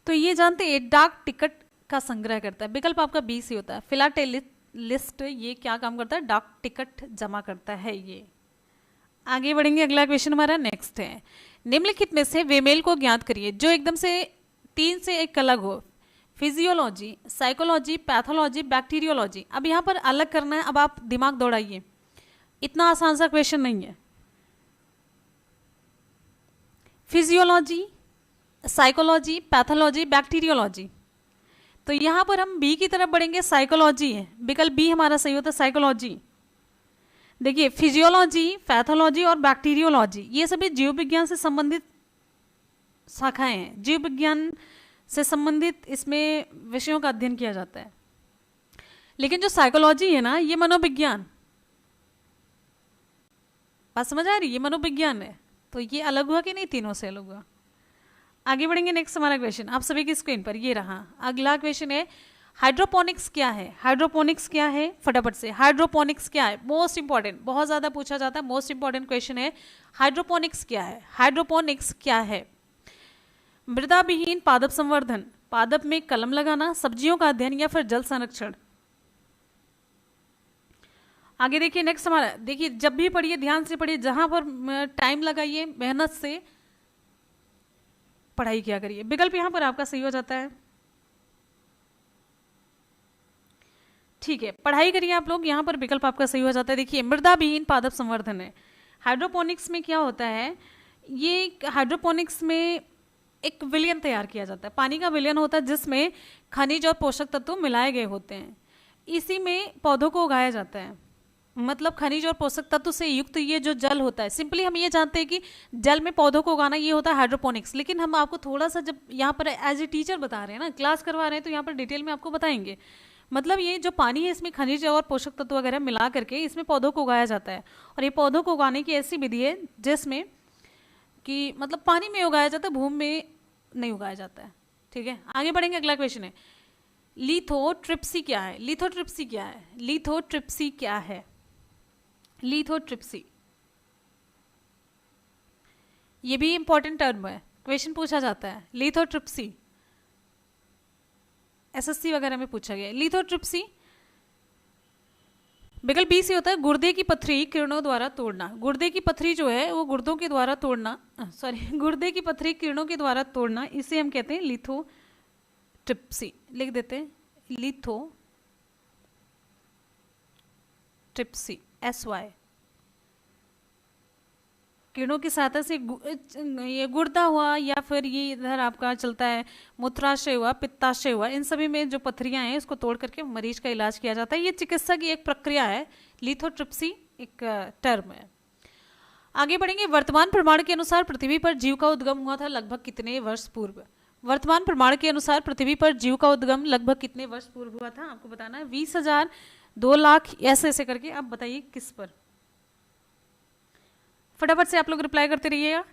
तो ये जानते हैं, डाक टिकट का संग्रह करता है। विकल्प आपका बी से होता है। फिलाटेलिस्ट ये क्या काम करता है? डाक टिकट जमा करता है ये। आगे बढ़ेंगे, अगला क्वेश्चन हमारा नेक्स्ट है, निम्नलिखित में से वे मेल को ज्ञात करिए जो एकदम से 3 से 1 अलग हो। Physiology, psychology, pathology, bacteriology. अब यहाँ पर अलग करना है, अब आप दिमाग दौड़ाइए, इतना आसान सा क्वेश्चन नहीं है। Physiology, psychology, pathology, bacteriology. तो यहाँ पर हम बी की तरफ बढ़ेंगे, साइकोलॉजी है, विकल्प बी हमारा सही होता है, साइकोलॉजी। देखिए फिजियोलॉजी, पैथोलॉजी और बैक्टीरियोलॉजी ये सभी जीव विज्ञान से संबंधित शाखाएं हैं, जीव विज्ञान से संबंधित इसमें विषयों का अध्ययन किया जाता है। लेकिन जो साइकोलॉजी है ना, ये मनोविज्ञान, बात समझ आ रही है, ये मनोविज्ञान है। तो ये अलग हुआ कि नहीं? तीनों से अलग हुआ। आगे बढ़ेंगे, नेक्स्ट हमारा क्वेश्चन आप सभी की स्क्रीन पर ये रहा। अगला क्वेश्चन है, हाइड्रोपोनिक्स क्या है? हाइड्रोपोनिक्स क्या है? फटाफट से, हाइड्रोपोनिक्स क्या है? मोस्ट इंपॉर्टेंट, बहुत ज्यादा पूछा जाता है, मोस्ट इंपॉर्टेंट क्वेश्चन है, हाइड्रोपोनिक्स क्या है? हाइड्रोपोनिक्स क्या है? मृदा विहीन पादप संवर्धन, पादप में कलम लगाना, सब्जियों का अध्ययन, या फिर जल संरक्षण। आगे देखिए, नेक्स्ट हमारा, देखिए जब भी पढ़िए ध्यान से पढ़िए, जहां पर टाइम लगाइए, मेहनत से पढ़ाई किया करिए। विकल्प यहां पर आपका सही हो जाता है। ठीक है, पढ़ाई करिए आप लोग, यहाँ पर विकल्प आपका सही हो जाता है। देखिए मृदा विहीन पादप संवर्धन है। हाइड्रोपोनिक्स में क्या होता है, ये हाइड्रोपोनिक्स में एक विलयन तैयार किया जाता है, पानी का विलयन होता है जिसमें खनिज और पोषक तत्व मिलाए गए होते हैं, इसी में पौधों को उगाया जाता है। मतलब खनिज और पोषक तत्व से युक्त ये जो जल होता है, सिंपली हम ये जानते हैं कि जल में पौधों को उगाना, ये होता है हाइड्रोपोनिक्स। लेकिन हम आपको थोड़ा सा, जब यहाँ पर एज ए टीचर बता रहे हैं ना, क्लास करवा रहे हैं, तो यहाँ पर डिटेल में आपको बताएंगे। मतलब ये जो पानी है, इसमें खनिज और पोषक तत्व वगैरह मिला करके इसमें पौधों को उगाया जाता है। और ये पौधों को उगाने की ऐसी विधि है जिसमें कि मतलब पानी में उगाया जाता है, भूमि में नहीं उगाया जाता है। ठीक है, आगे बढ़ेंगे, अगला क्वेश्चन है, लिथोट्रिप्सी क्या है? लिथोट्रिप्सी क्या है? लिथोट्रिप्सी क्या है? लिथोट्रिप्सी ये भी इंपॉर्टेंट टर्म है, क्वेश्चन पूछा जाता है। लिथोट्रिप्सी एसएससी वगैरह में पूछा गया। लिथोट्रिप्सी विकल्प बी से होता है, गुर्दे की पथरी किरणों द्वारा तोड़ना। गुर्दे की पथरी जो है वो गुर्दों के द्वारा तोड़ना, गुर्दे की पथरी किरणों के द्वारा तोड़ना, इसे हम कहते हैं लिथोट्रिप्सी। लिख देते हैं लिथोट्रिप्सी, SY। किरणों की सहायता से ये गुर्दा हुआ, या फिर ये इधर आपका चलता है मूत्राशय हुआ, पित्ताशय हुआ, इन सभी में जो पथरियां हैं इसको तोड़ करके मरीज का इलाज किया जाता है। ये चिकित्सा की एक प्रक्रिया है, लिथोट्रिप्सी एक टर्म है। आगे बढ़ेंगे। वर्तमान प्रमाण के अनुसार पृथ्वी पर जीव का उद्गम हुआ था लगभग कितने वर्ष पूर्व? वर्तमान प्रमाण के अनुसार पृथ्वी पर जीव का उद्गम लगभग कितने वर्ष पूर्व हुआ था? आपको बताना है। 20,000, 2 लाख, ऐसे ऐसे करके आप बताइए किस पर। फटाफट से आप लोग रिप्लाई करते रहिएगा।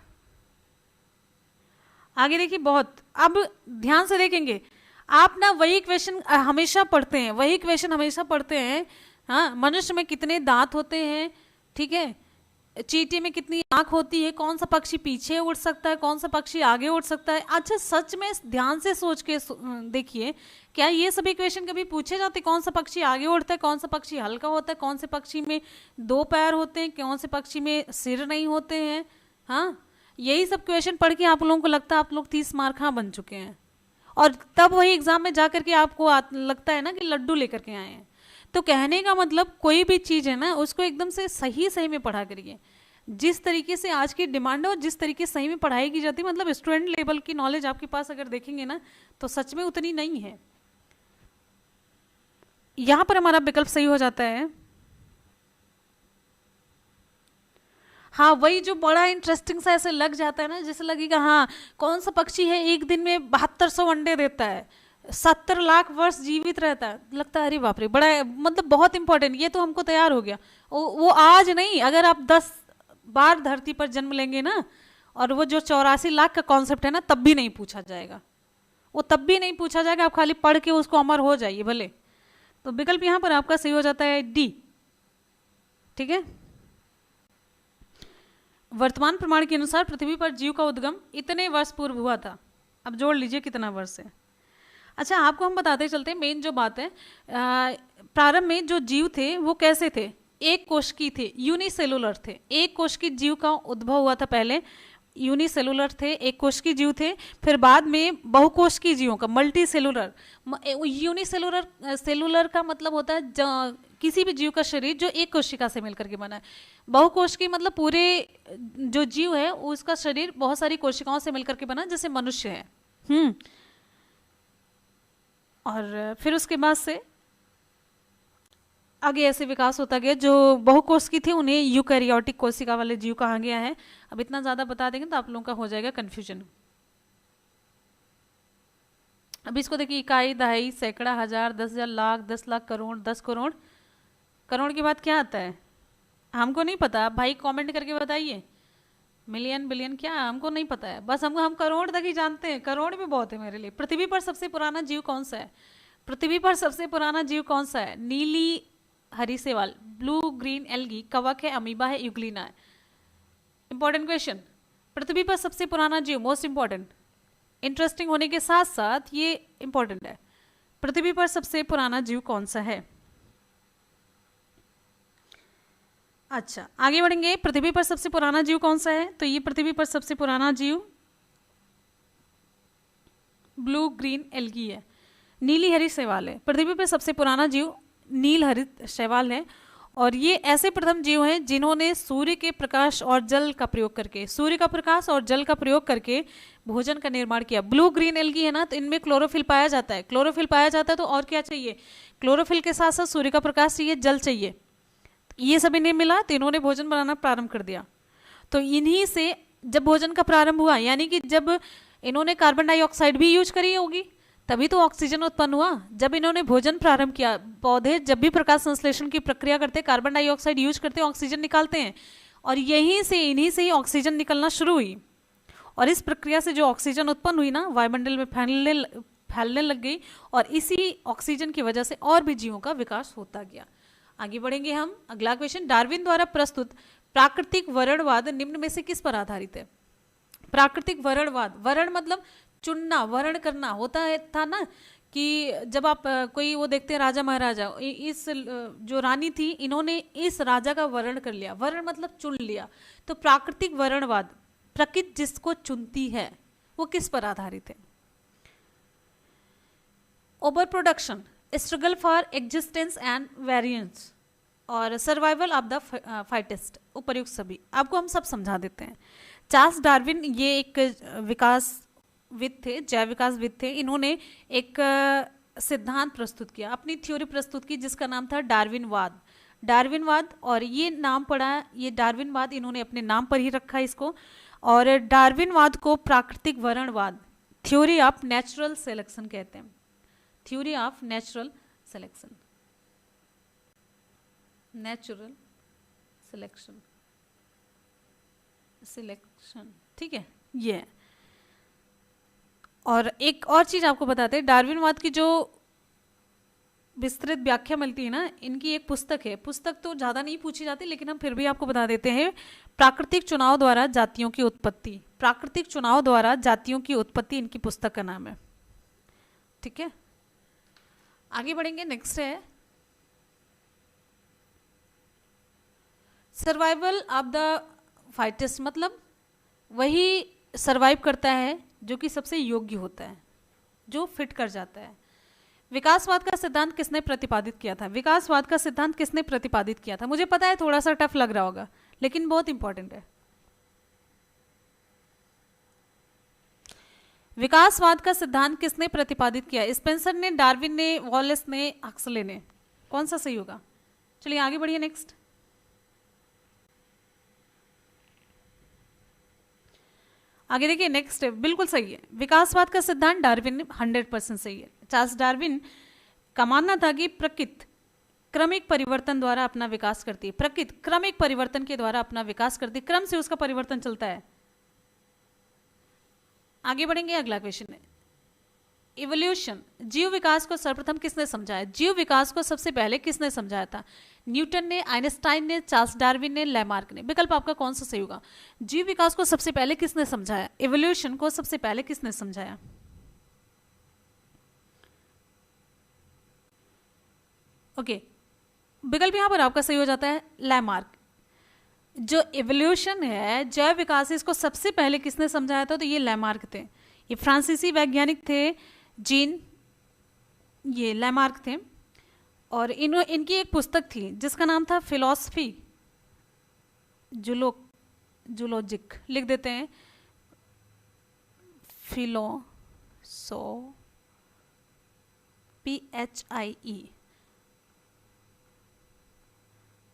आगे देखिए, बहुत अब ध्यान से देखेंगे आप ना, वही क्वेश्चन हमेशा पढ़ते हैं, वही क्वेश्चन हमेशा पढ़ते हैं। हाँ, मनुष्य में कितने दांत होते हैं, ठीक है, चींटी में कितनी आंख होती है, कौन सा पक्षी पीछे उड़ सकता है, कौन सा पक्षी आगे उड़ सकता है। अच्छा, सच में ध्यान से सोच के देखिए, क्या ये सभी क्वेश्चन कभी पूछे जाते? कौन सा पक्षी आगे उड़ता है, कौन सा पक्षी हल्का होता है, कौन से पक्षी में 2 पैर होते हैं, कौन से पक्षी में सिर नहीं होते हैं? हाँ, यही सब क्वेश्चन पढ़ के आप लोगों को लगता है आप लोग 30 मार्क हाँ बन चुके हैं, और तब वही एग्जाम में जाकर के आपको लगता है ना कि लड्डू लेकर के आए हैं। तो कहने का मतलब, कोई भी चीज़ है ना, उसको एकदम से सही सही में पढ़ा करिए। जिस तरीके से आज की डिमांड है और जिस तरीके से सही में पढ़ाई की जाती है, मतलब स्टूडेंट लेवल की नॉलेज आपके पास अगर देखेंगे ना, तो सच में उतनी नहीं है। यहां पर हमारा विकल्प सही हो जाता है। हाँ, वही जो बड़ा इंटरेस्टिंग सा ऐसे लग जाता है ना, जैसे लगेगा हाँ, कौन सा पक्षी है एक दिन में 7200 अंडे देता है, 70 लाख वर्ष जीवित रहता है, लगता है अरे बाप रे, बड़ा मतलब बहुत इंपॉर्टेंट, ये तो हमको तैयार हो गया। वो आज नहीं, अगर आप 10 बार धरती पर जन्म लेंगे ना, और वो जो 84 लाख का कॉन्सेप्ट है ना, तब भी नहीं पूछा जाएगा, वो तब भी नहीं पूछा जाएगा। आप खाली पढ़ के उसको अमर हो जाइए भले। तो विकल्प यहाँ पर आपका सही हो जाता है डी, ठीक है। वर्तमान प्रमाण के अनुसार पृथ्वी पर जीव का उद्गम इतने वर्ष पूर्व हुआ था। अब जोड़ लीजिए कितना वर्ष है। अच्छा, आपको हम बताते चलते हैं, मेन जो बात है, प्रारंभ में जो जीव थे वो कैसे थे? एक कोशिकी थे, यूनिसेलुलर थे। एक कोशिकी जीव का उद्भव हुआ था पहले, यूनिसेलुलर थे, एक कोशिकी जीव थे। फिर बाद में बहुकोशिकीय जीवों का, मल्टी सेलुलर। यूनिसेलुलर, सेलुलर का मतलब होता है किसी भी जीव का शरीर जो एक कोशिका से मिलकर के बना है। बहुकोशिकीय मतलब पूरे जो जीव है उसका शरीर बहुत सारी कोशिकाओं से मिलकर के बना, जैसे मनुष्य है। और फिर उसके बाद से आगे ऐसे विकास होता गया। जो बहुकोशिकीय थे उन्हें यूकैरियोटिक कोशिका वाले जीव कहा गया है। अब इतना ज्यादा बता देंगे तो आप लोगों का हो जाएगा कंफ्यूजन। अब इसको देखिए, इकाई, दहाई, सैकड़ा, हजार, 10,000, लाख, 10 लाख, करोड़, 10 करोड़। करोड़ के बाद क्या आता है हमको नहीं पता, भाई कमेंट करके बताइए। मिलियन, बिलियन क्या, हमको नहीं पता है, बस हम करोड़ तक ही जानते हैं। करोड़ भी बहुत है मेरे लिए। पृथ्वी पर सबसे पुराना जीव कौन सा है? पृथ्वी पर सबसे पुराना जीव कौन सा है? नीली हरी शैवाल, ब्लू ग्रीन एल्गी, कवक है, अमीबा है, यूग्लिना है। Important question. पृथ्वी पर सबसे पुराना जीव, मोस्ट इंपॉर्टेंट, इंटरेस्टिंग होने के साथ साथ ये इंपॉर्टेंट है। पृथ्वी पर सबसे पुराना जीव कौन सा है? अच्छा, आगे बढ़ेंगे। पृथ्वी पर सबसे पुराना जीव कौन सा है? तो ये पृथ्वी पर सबसे पुराना जीव ब्लू ग्रीन एल्गी है, नीली हरी शैवाल है। पृथ्वी पर सबसे पुराना जीव नील हरित शैवाल है। और ये ऐसे प्रथम जीव हैं जिन्होंने सूर्य के प्रकाश और जल का प्रयोग करके, सूर्य का प्रकाश और जल का प्रयोग करके भोजन का निर्माण किया। ब्लू ग्रीन एल्गी है ना, तो इनमें क्लोरोफिल पाया जाता है। क्लोरोफिल पाया जाता है तो और क्या चाहिए? क्लोरोफिल के साथ साथ सूर्य का प्रकाश चाहिए, जल चाहिए। ये सब इन्हें मिला तो इन्होंने भोजन बनाना प्रारंभ कर दिया। तो इन्हीं से जब भोजन का प्रारंभ हुआ, यानी कि जब इन्होंने कार्बन डाइऑक्साइड भी यूज करी होगी, तभी तो ऑक्सीजन उत्पन्न हुआ। जब इन्होंने भोजन प्रारंभ किया, पौधे जब भी प्रकाश संश्लेषण की प्रक्रिया करते, कार्बन डाइऑक्साइड यूज करते, ऑक्सीजन निकालते हैं, और यहीं से, इन्हीं से ही ऑक्सीजन निकलना शुरू हुई। और इस प्रक्रिया से जो ऑक्सीजन उत्पन्न हुई ना, वायुमंडल में फैलने लग गई, और इसी ऑक्सीजन की वजह से और भी जीवों का विकास होता गया। आगे बढ़ेंगे हम। अगला क्वेश्चन, डार्विन द्वारा प्रस्तुत प्राकृतिक वरणवाद निम्न में से किस पर आधारित है? प्राकृतिक वरणवाद, वरण मतलब चुनना, वर्ण करना होता है, था ना कि जब आप कोई वो देखते हैं राजा महाराजा, इस जो रानी थी, इन्होंने इस राजा का वर्ण कर लिया। वर्ण मतलब चुन लिया। तो प्राकृतिक वरणवाद, प्रकृति जिसको चुनती है, वो किस पर आधारित है? Over production, struggle for existence and variance, और सर्वाइवल ऑफ द फाइटेस्ट, सभी आपको हम सब समझा देते हैं। चार्ल्स डार्विन ये एक विकासविद थे, जैव विकासविद थे। इन्होंने एक सिद्धांत प्रस्तुत किया, अपनी थ्योरी प्रस्तुत की, जिसका नाम था डार्विनवाद। डार्विनवाद, और ये नाम पड़ा, ये डार्विनवाद इन्होंने अपने नाम पर ही रखा इसको। और डार्विनवाद को प्राकृतिक वर्णवाद, थ्योरी ऑफ नेचुरल सिलेक्शन कहते हैं, theory of natural selection, natural selection, selection, ठीक है ये। और एक और चीज आपको बताते हैं, डार्विनवाद की जो विस्तृत व्याख्या मिलती है ना, इनकी एक पुस्तक है, पुस्तक तो ज़्यादा नहीं पूछी जाती लेकिन हम फिर भी आपको बता देते हैं, प्राकृतिक चुनाव द्वारा जातियों की उत्पत्ति, प्राकृतिक चुनाव द्वारा जातियों की उत्पत्ति इनकी पुस्तक का नाम है, ठीक है। आगे बढ़ेंगे, नेक्स्ट है सर्वाइवल ऑफ द फाइटेस्ट, मतलब वही सर्वाइव करता है जो कि सबसे योग्य होता है, जो फिट कर जाता है। विकासवाद का सिद्धांत किसने प्रतिपादित किया था? विकासवाद का सिद्धांत किसने प्रतिपादित किया था? मुझे पता है थोड़ा सा टफ लग रहा होगा लेकिन बहुत इंपॉर्टेंट है। विकासवाद का सिद्धांत किसने प्रतिपादित किया? स्पेंसर ने, डार्विन ने, वॉलेस ने, हक्सले ने। कौन सा सही होगा? चलिए आगे बढ़िए, नेक्स्ट। आगे देखिए, नेक्स्ट बिल्कुल सही है, विकासवाद का सिद्धांत डार्विन ने 100% सही है। चार्ल्स डार्विन का मानना था कि प्रकृति क्रमिक परिवर्तन द्वारा अपना विकास करती है, प्रकृति क्रमिक परिवर्तन के द्वारा अपना विकास करती है, क्रम से उसका परिवर्तन चलता है। आगे बढ़ेंगे, अगला क्वेश्चन है इवोल्यूशन, जीव विकास को सर्वप्रथम किसने समझाया? जीव विकास को सबसे पहले किसने समझाया था? न्यूटन ने, आइंस्टाइन ने, चार्ल्स डार्विन ने, लैमार्क ने। विकल्प आपका कौन सा सही होगा? जीव विकास को सबसे पहले किसने समझाया? इवोल्यूशन को सबसे पहले किसने समझाया? ओके, विकल्प यहां पर आपका सही हो जाता है लैमार्क। जो इवोल्यूशन है, जैव विकास, इसको सबसे पहले किसने समझाया था? तो ये लैमार्क थे, ये फ्रांसीसी वैज्ञानिक थे, जीन, ये लैमार्क थे। और इनकी एक पुस्तक थी जिसका नाम था फिलॉसफी जूलॉजिक, लिख देते हैं PHIE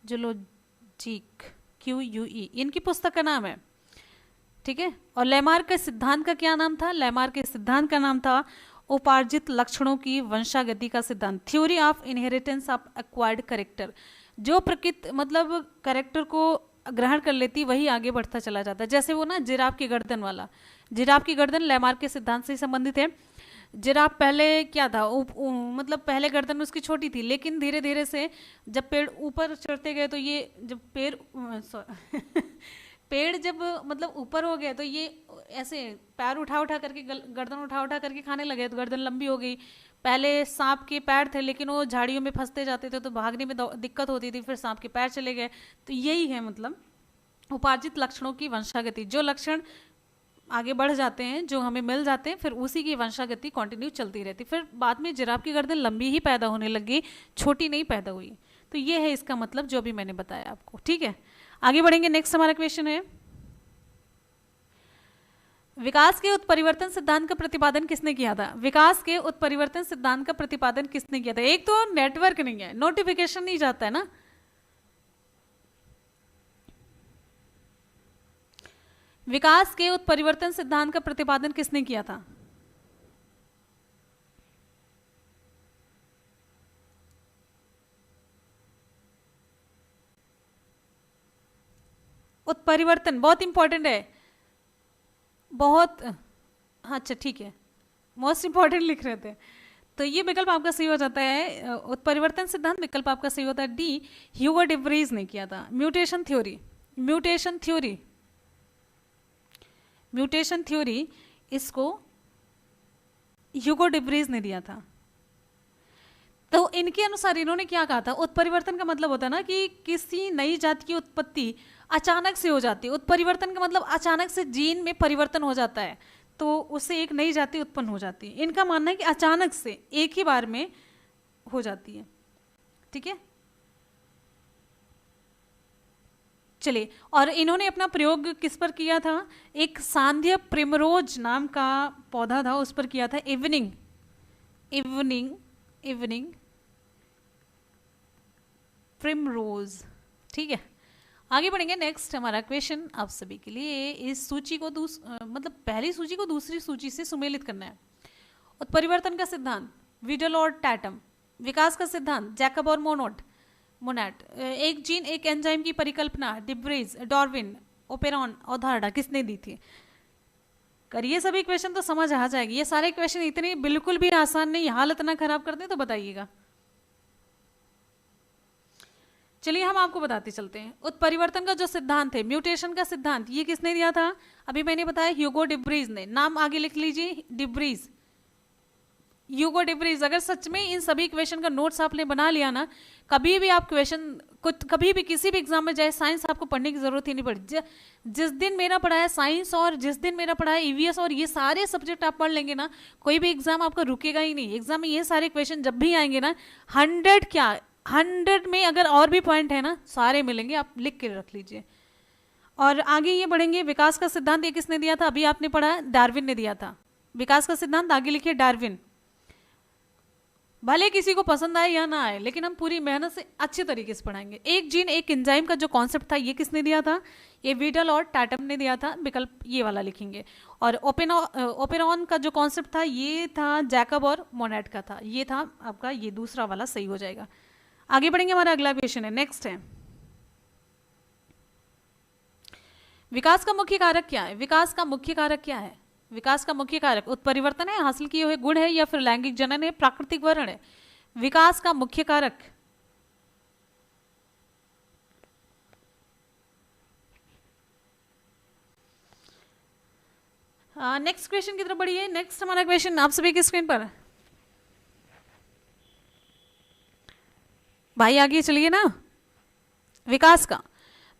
जूलॉजिक QUE, इनकी पुस्तक का नाम है, ठीक है। और लैमार्क के सिद्धांत का क्या नाम था? लैमार्क के सिद्धांत का नाम था उपार्जित लक्षणों की वंशागति का सिद्धांत, theory of inheritance of acquired character. जो प्रकृति मतलब कैरेक्टर को ग्रहण कर लेती वही आगे बढ़ता चला जाता है। जैसे वो ना जिराफ की गर्दन वाला, जिराफ की गर्दन लैमार्क के सिद्धांत से संबंधित है। जिराफ पहले क्या था, मतलब पहले गर्दन उसकी छोटी थी, लेकिन धीरे धीरे से जब पेड़ ऊपर चढ़ते गए तो ये जब पेड़ जब मतलब ऊपर हो गया तो ये ऐसे पैर उठा उठा करके गर्दन उठा उठा करके खाने लगे, तो गर्दन लंबी हो गई। पहले सांप के पैर थे लेकिन वो झाड़ियों में फंसते जाते थे तो भागने में दिक्कत होती थी, फिर सांप के पैर चले गए। तो यही है मतलब उपार्जित लक्षणों की वंशागति, जो लक्षण आगे बढ़ जाते हैं, जो हमें मिल जाते हैं, फिर उसी की वंशागति कंटिन्यू चलती रहती। फिर बाद में जिराफ की गर्दन लंबी ही पैदा होने लगी, छोटी नहीं पैदा हुई। तो ये है इसका मतलब जो अभी मैंने बताया आपको, ठीक है। आगे बढ़ेंगे, नेक्स्ट हमारा क्वेश्चन है विकास के उत्परिवर्तन सिद्धांत का प्रतिपादन किसने किया था? विकास के उत्परिवर्तन सिद्धांत का प्रतिपादन किसने किया था? एक तो नेटवर्क नहीं है, नोटिफिकेशन नहीं जाता है ना, विकास के उत्परिवर्तन सिद्धांत का प्रतिपादन किसने किया था? उत्परिवर्तन बहुत इंपॉर्टेंट है, बहुत, हाँ अच्छा ठीक है, मोस्ट इंपॉर्टेंट लिख रहे थे। तो ये विकल्प आपका सही हो जाता है, उत्परिवर्तन सिद्धांत विकल्प आपका सही होता है डी, ह्यूगो डिवरीज ने किया था। Mutation theory, mutation theory, mutation theory इसको ह्यूगो डिवरीज ने दिया था। तो इनके अनुसार इन्होंने क्या कहा था, उत्परिवर्तन का मतलब होता है ना कि किसी नई जाति की उत्पत्ति अचानक से हो जाती है। उत्परिवर्तन का मतलब अचानक से जीन में परिवर्तन हो जाता है तो उससे एक नई जाति उत्पन्न हो जाती है। इनका मानना है कि अचानक से एक ही बार में हो जाती है, ठीक है। चलिए, और इन्होंने अपना प्रयोग किस पर किया था? एक सांध्य प्रिमरोज नाम का पौधा था उस पर किया था। Evening evening evening primrose. ठीक है, आगे बढ़ेंगे। नेक्स्ट हमारा क्वेश्चन आप सभी के लिए, इस सूची को मतलब पहली सूची को दूसरी सूची से सुमेलित करना है। उत्परिवर्तन का सिद्धांत वीडल और टैटम, विकास का सिद्धांत जैकब और मोनैट, एक जीन एक एंजाइम की परिकल्पना डिब्रीज, डार्विन, ओपेरॉन, अवधारणा किसने दी थी? करिए सभी क्वेश्चन तो समझ आ जाएगी। ये सारे क्वेश्चन इतने बिल्कुल भी आसान नहीं, हालत ना खराब कर दें तो बताइएगा। चलिए हम आपको बताते चलते हैं। उत्परिवर्तन का जो सिद्धांत है, म्यूटेशन का सिद्धांत, ये किसने दिया था? अभी मैंने बताया ह्यूगो डिब्रीज ने। नाम आगे लिख लीजिए, डिब्रीज, ह्यूगो डिब्रीज। अगर सच में इन सभी क्वेश्चन का नोट्स आपने बना लिया ना, कभी भी आप क्वेश्चन कुछ कभी भी किसी भी एग्जाम में जाए, साइंस आपको पढ़ने की जरूरत ही नहीं पड़ी। जिस दिन मेरा पढ़ा है साइंस और जिस दिन मेरा पढ़ा है ईवीएस और ये सारे सब्जेक्ट आप पढ़ लेंगे ना, कोई भी एग्जाम आपका रुकेगा ही नहीं। एग्जाम में ये सारे क्वेश्चन जब भी आएंगे ना, 100 में अगर और भी पॉइंट है ना, सारे मिलेंगे, आप लिख के रख लीजिए। और आगे ये बढ़ेंगे। विकास का सिद्धांत ये किसने दिया था? अभी आपने पढ़ा, डार्विन ने दिया था। विकास का सिद्धांत आगे लिखिए, डार्विन। भले किसी को पसंद आए या ना आए, लेकिन हम पूरी मेहनत से अच्छे तरीके से पढ़ाएंगे। एक जीन एक एंजाइम का जो कॉन्सेप्ट था, ये किसने दिया था? ये वीडल और टैटम ने दिया था। विकल्प ये वाला लिखेंगे। और ओपेरॉन का जो कॉन्सेप्ट था, ये था जैकब और मोनैट का था। ये था आपका, ये दूसरा वाला सही हो जाएगा। आगे बढ़ेंगे, हमारा अगला क्वेश्चन है, नेक्स्ट है, विकास का मुख्य कारक क्या है? विकास का मुख्य कारक क्या है? विकास का मुख्य कारक उत्परिवर्तन है, हासिल किए हुए गुण है, या फिर लैंगिक जनन है, प्राकृतिक वर्ण है? विकास का मुख्य कारक, नेक्स्ट क्वेश्चन की तरफ बढ़िए। नेक्स्ट हमारा क्वेश्चन आप सभी की स्क्रीन पर, भाई आगे चलिए ना। विकास का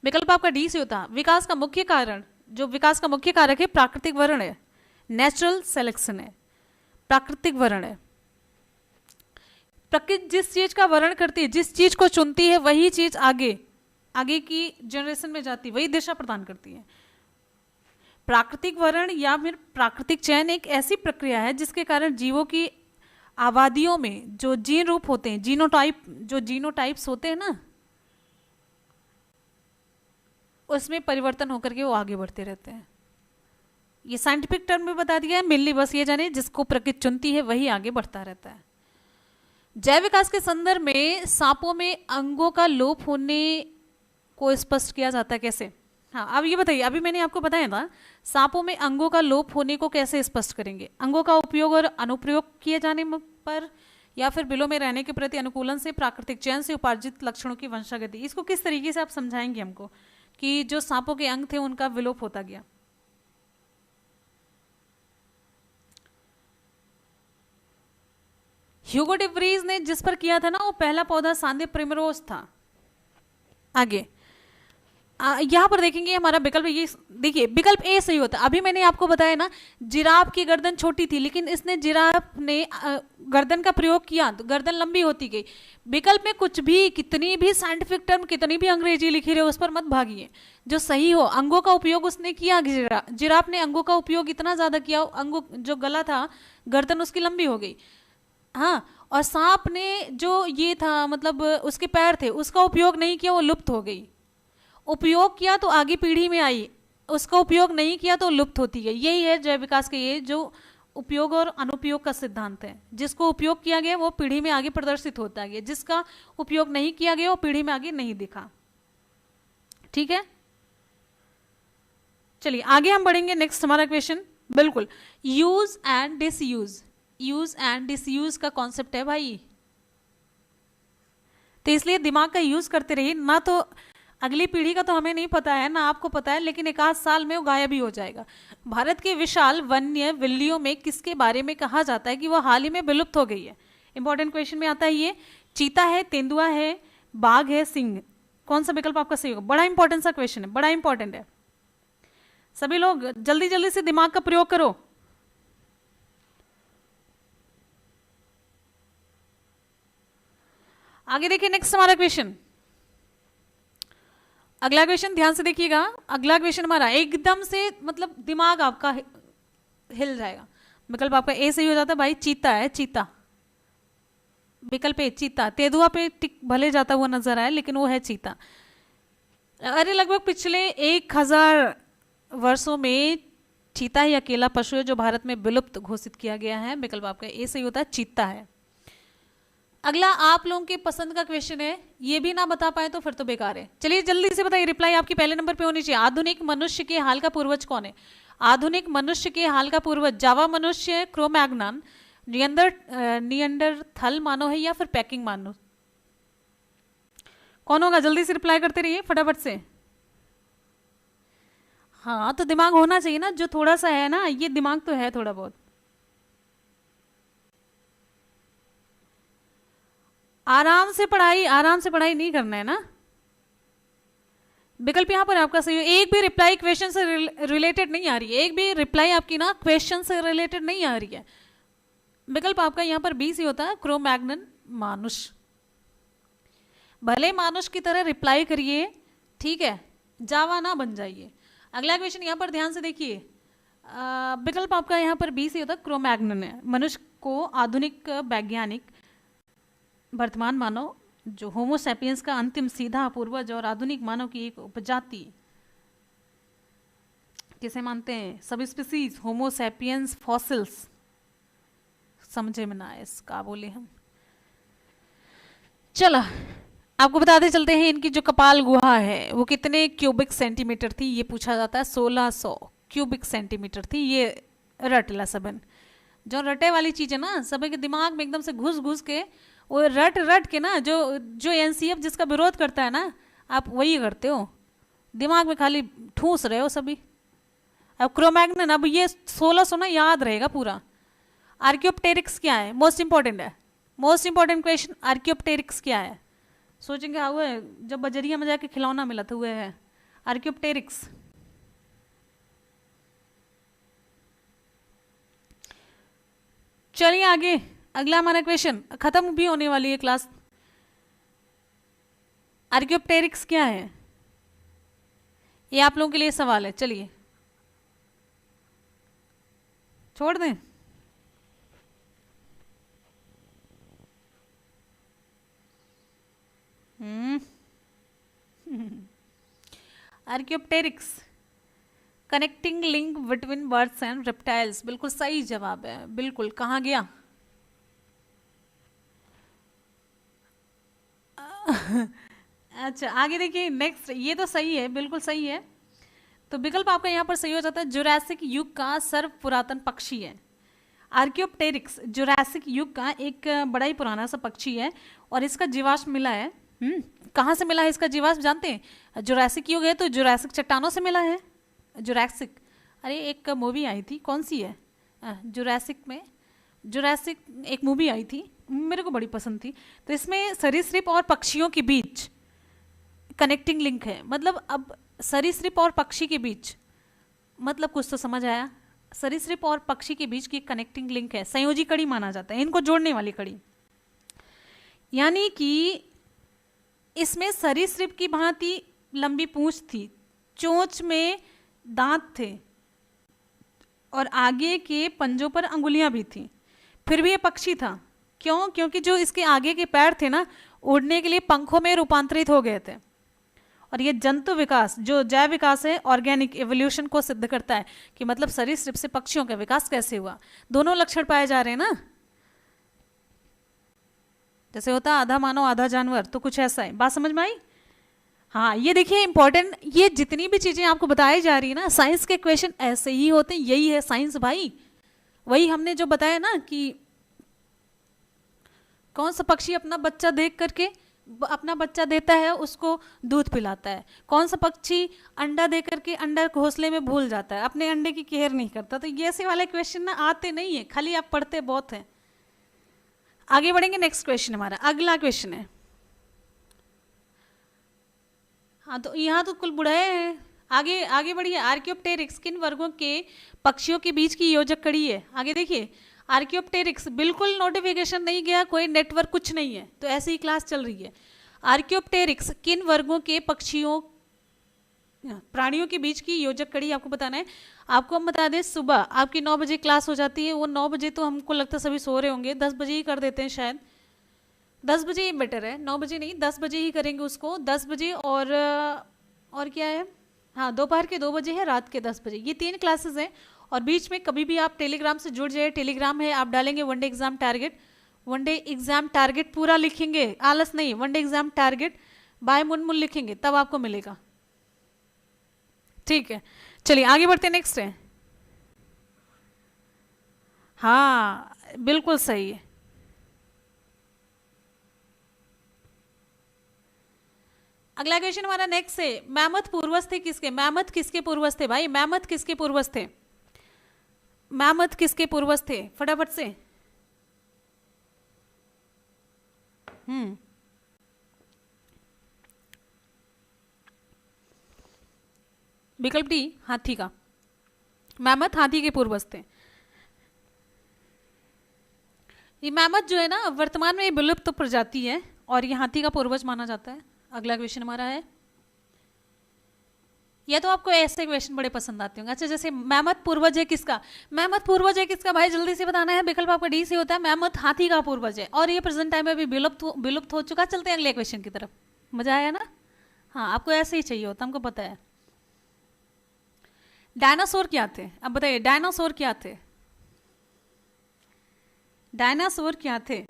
विकल्प आपका डी से होता। विकास का मुख्य कारण, जो विकास का मुख्य कारक है, प्राकृतिक वर्ण है, नेचुरल सिलेक्शन है, प्राकृतिक वर्ण है। प्रकृति जिस चीज का वर्ण करती है, जिस चीज को चुनती है, वही चीज आगे की जनरेशन में जाती है, वही दिशा प्रदान करती है। प्राकृतिक वर्ण या फिर प्राकृतिक चयन एक ऐसी प्रक्रिया है जिसके कारण जीवों की आबादियों में जो जीन रूप होते हैं, जो जीनोटाइप्स होते हैं ना, उसमें परिवर्तन होकर के वो आगे बढ़ते रहते हैं। ये साइंटिफिक टर्म में बता दिया है, मिलनी बस ये जाने, जिसको प्रकृति चुनती है वही आगे बढ़ता रहता है। जैव विकास के संदर्भ में सांपों में अंगों का लोप होने को स्पष्ट किया जाता है कैसे? हाँ, अब ये बताइए, अभी मैंने आपको बताया था, सांपों में अंगों का लोप होने को कैसे स्पष्ट करेंगे? अंगों का उपयोग और अनुप्रयोग किए जाने पर, या फिर बिलों में रहने के प्रति अनुकूलन से, प्राकृतिक चयन से उपार्जित लक्षणों की वंशागति। इसको किस तरीके से आप समझाएंगे हमको कि जो सांपों के अंग थे उनका विलोप होता गया? ह्यूगो डिब्रीज ने जिस पर किया था ना, वो पहला पौधा सांदे प्रिमरोज था। आगे यहां पर देखेंगे हमारा विकल्प, ये देखिए विकल्प ए सही होता है। अभी मैंने आपको बताया ना, जिराफ की गर्दन छोटी थी, लेकिन इसने जिराफ ने गर्दन का प्रयोग किया तो गर्दन लंबी होती गई। विकल्प में कुछ भी, कितनी भी साइंटिफिक टर्म, कितनी भी अंग्रेजी लिखी रहे, उस पर मत भागिए। जो सही हो, अंगों का उपयोग उसने किया, जिराफ ने अंगों का उपयोग इतना ज्यादा किया, अंगों जो गला था, गर्दन उसकी लंबी हो गई। हाँ, और सांप ने जो ये था, मतलब उसके पैर थे, उसका उपयोग नहीं किया, वो लुप्त हो गई। उपयोग किया तो आगे पीढ़ी में आई, उसका उपयोग नहीं किया तो लुप्त होती गई। यही है जैव विकास का, ये जो उपयोग और अनुपयोग का सिद्धांत है। जिसको उपयोग किया गया वो पीढ़ी में आगे प्रदर्शित होता गया, जिसका उपयोग नहीं किया गया वो पीढ़ी में आगे नहीं दिखा। ठीक है, चलिए आगे हम बढ़ेंगे। नेक्स्ट हमारा क्वेश्चन, बिल्कुल use and disuse, use and disuse का कॉन्सेप्ट है भाई, तो इसलिए दिमाग का यूज करते रहिए। ना तो अगली पीढ़ी का तो हमें नहीं पता है, ना आपको पता है, लेकिन एक आध साल में वो गायब ही हो जाएगा। भारत के विशाल वन्य बिल्लियों में किसके बारे में कहा जाता है कि वो हाल ही में विलुप्त हो गई है? इंपॉर्टेंट क्वेश्चन में आता है ये। चीता है, तेंदुआ है, बाघ है, सिंह, कौन सा विकल्प आपका सही होगा? बड़ा इंपॉर्टेंट सा क्वेश्चन है, बड़ा इंपॉर्टेंट है। सभी लोग जल्दी जल्दी से दिमाग का प्रयोग करो। आगे देखिए, नेक्स्ट हमारा क्वेश्चन, अगला क्वेश्चन ध्यान से देखिएगा। अगला क्वेश्चन हमारा एकदम से, मतलब दिमाग आपका हिल जाएगा। विकल्प आपका ए सही हो जाता है भाई, चीता है, चीता। विकल्प ए चीता। तेंदुआ पे टिक भले जाता हुआ नजर आए, लेकिन वो है चीता। अरे लगभग पिछले 1000 वर्षों में चीता ही अकेला पशु है जो भारत में विलुप्त घोषित किया गया है। विकल्प आपका ए सही होता है, चीता है। अगला आप लोगों के पसंद का क्वेश्चन है, ये भी ना बता पाए तो फिर तो बेकार है। चलिए जल्दी से बताइए, रिप्लाई आपकी पहले नंबर पे होनी चाहिए। आधुनिक मनुष्य के हाल का पूर्वज कौन है? आधुनिक मनुष्य के हाल का पूर्वज जावा मनुष्य, क्रोमैग्नन, नियंडरथल मानव है या फिर पैकिंग मानव? कौन होगा? जल्दी से रिप्लाई करते रहिए फटाफट से। हाँ तो दिमाग होना चाहिए ना, जो थोड़ा सा है ना, ये दिमाग तो है थोड़ा बहुत। आराम से पढ़ाई नहीं करना है ना। विकल्प यहां पर आपका सही है। एक भी रिप्लाई क्वेश्चन से रिलेटेड नहीं आ रही है, एक भी रिप्लाई आपकी ना क्वेश्चन से रिलेटेड नहीं आ रही है। विकल्प आपका यहां पर बी सी होता है, क्रोमैग्नन मानुष। भले मानुष की तरह रिप्लाई करिए, ठीक है, जावा ना बन जाइए। अगला क्वेश्चन यहां पर ध्यान से देखिए। विकल्प आपका यहां पर बी सी होता है, क्रोमैग्नन है। मनुष्य को आधुनिक वैज्ञानिक वर्तमान मानव जो होमो सैपियंस का अंतिम सीधा पूर्वज और आधुनिक मानव की एक उपजाति किसे मानते हैं? Sub species, Homo sapiens, fossils, समझे में ना आए इसका बोले हम। चलो आपको बताते चलते हैं, इनकी जो कपाल गुहा है वो कितने क्यूबिक सेंटीमीटर थी, ये पूछा जाता है। 1600 क्यूबिक सेंटीमीटर थी। ये रट ला सबन, जो रटे वाली चीज है ना, सब के दिमाग में एकदम से घुस घुस के वो रट के ना, जो एनसीएफ जिसका विरोध करता है ना, आप वही करते हो, दिमाग में खाली ठूस रहे हो सभी। अब क्रोमैग्नन, अब ये 1600 ना याद रहेगा पूरा। आर्कियोप्टेरिक्स क्या है? मोस्ट इंपॉर्टेंट है, मोस्ट इंपॉर्टेंट क्वेश्चन। आर्कियोप्टेरिक्स क्या है? सोचेंगे हाँ हुआ है जब बजरिया में जाके खिलौना मिला था, हुए है आर्कियोप्टेरिक्स। चलिए आगे, अगला हमारा क्वेश्चन, खत्म भी होने वाली है क्लास। आर्कियोप्टेरिक्स क्या है, ये आप लोगों के लिए सवाल है। चलिए छोड़ दें। Archaeopteryx, connecting link between birds and reptiles. बिल्कुल सही जवाब है, बिल्कुल। कहाँ गया? अच्छा आगे देखिए नेक्स्ट, ये तो सही है, बिल्कुल सही है। तो विकल्प आपका यहाँ पर सही हो जाता है, जुरासिक युग का सर्व पुरातन पक्षी है। आर्कियोप्टेरिक्स जुरासिक युग का एक बड़ा ही पुराना सा पक्षी है और इसका जीवाश्म मिला है। कहाँ से मिला है इसका जीवाश्म जानते हैं? जुरासिक युग है तो जुरासिक चट्टानों से मिला है। जुरासिक, अरे एक मूवी आई थी, कौन सी है? जुरासिक में, जुरासिक एक मूवी आई थी, मेरे को बड़ी पसंद थी। तो इसमें सरीसृप और पक्षियों के बीच कनेक्टिंग लिंक है। मतलब अब सरीसृप और पक्षी के बीच, मतलब कुछ तो समझ आया। सरीसृप और पक्षी के बीच की कनेक्टिंग लिंक है, संयोजी कड़ी माना जाता है इनको, जोड़ने वाली कड़ी। यानी कि इसमें सरीसृप की भांति लंबी पूंछ थी, चोंच में दांत थे और आगे के पंजों पर अंगुलियां भी थी, फिर भी ये पक्षी था। क्यों? क्योंकि जो इसके आगे के पैर थे ना, उड़ने के लिए पंखों में रूपांतरित हो गए थे। और ये जंतु विकास, जो जैव विकास है, ऑर्गेनिक एवोल्यूशन को सिद्ध करता है कि मतलब सरीसृप से पक्षियों का विकास कैसे हुआ। दोनों लक्षण पाए जा रहे हैं ना, जैसे होता आधा मानव आधा जानवर, तो कुछ ऐसा है। बात समझ में आई? हाँ ये देखिए इंपॉर्टेंट, ये जितनी भी चीजें आपको बताई जा रही है ना, साइंस के क्वेश्चन ऐसे ही होते हैं, यही है साइंस भाई। वही हमने जो बताया ना कि कौन सा पक्षी अपना बच्चा देख करके, अपना बच्चा देता है उसको दूध पिलाता है, कौन सा पक्षी अंडा दे करके अंडा घोंसले में भूल जाता है, अपने अंडे की केयर नहीं करता। तो ये ऐसे वाले क्वेश्चन ना आते नहीं है, खाली आप पढ़ते बहुत हैं। आगे बढ़ेंगे, नेक्स्ट क्वेश्चन हमारा अगला क्वेश्चन है। हाँ तो यहाँ तो कुल बुढ़ाए हैं। आगे आगे बढ़िए। आर्कियोप्टेरिक्स किन वर्गों के पक्षियों के बीच की योजक कड़ी है? आगे देखिए, आर्कियोप्टेरिक्स बिल्कुल नोटिफिकेशन नहीं गया, कोई नेटवर्क कुछ नहीं है, तो ऐसी ही क्लास चल रही है। आर्कियोप्टेरिक्स किन वर्गों के पक्षियों प्राणियों के बीच की योजक कड़ी आपको बताना है। आपको हम बता दें, सुबह आपकी 9 बजे क्लास हो जाती है, वो 9 बजे तो हमको लगता है सभी सो रहे होंगे, 10 बजे ही कर देते हैं शायद। 10 बजे ही बेटर है, 9 बजे नहीं, 10 बजे ही करेंगे उसको, 10 बजे। और क्या है, हाँ दोपहर के 2 बजे है, रात के 10 बजे, ये 3 क्लासेस हैं। और बीच में कभी भी आप टेलीग्राम से जुड़ जाए, टेलीग्राम है, आप डालेंगे one day exam target, one day exam target पूरा लिखेंगे, आलस नहीं, one day exam target by Munmun लिखेंगे, तब आपको मिलेगा। ठीक है, चलिए आगे बढ़ते हैं, नेक्स्ट है। हाँ बिल्कुल सही है। अगला क्वेश्चन हमारा नेक्स्ट है, मैमथ पूर्वज थे किसके? मैमथ किसके पूर्वज थे भाई? मैमथ किसके पूर्वज थे? मैमथ किसके पूर्वज थे? फटाफट से। हम्म, विकल्प डी हाथी का। मैमथ हाथी के पूर्वज थे। ये मैमथ जो है ना, वर्तमान में ये विलुप्त प्रजाति है और ये हाथी का पूर्वज माना जाता है। अगला क्वेश्चन हमारा है, या तो आपको ऐसे क्वेश्चन बड़े पसंद आते होंगे। अच्छा, जैसे मैमथ पूर्वज है किसका? मैमथ पूर्वज है किसका भाई? जल्दी से बताना है, विकल्प आपका डी से होता है। मैमथ हाथी का पूर्वज है और ये प्रेजेंट टाइम में अभी विलुप्त हो चुका। चलते हैं अगले क्वेश्चन की तरफ। मजा आया ना? हाँ, आपको ऐसे ही चाहिए होता, हमको पता है। डायनासोर क्या थे? अब बताइए, डायनासोर क्या थे? डायनासोर क्या थे?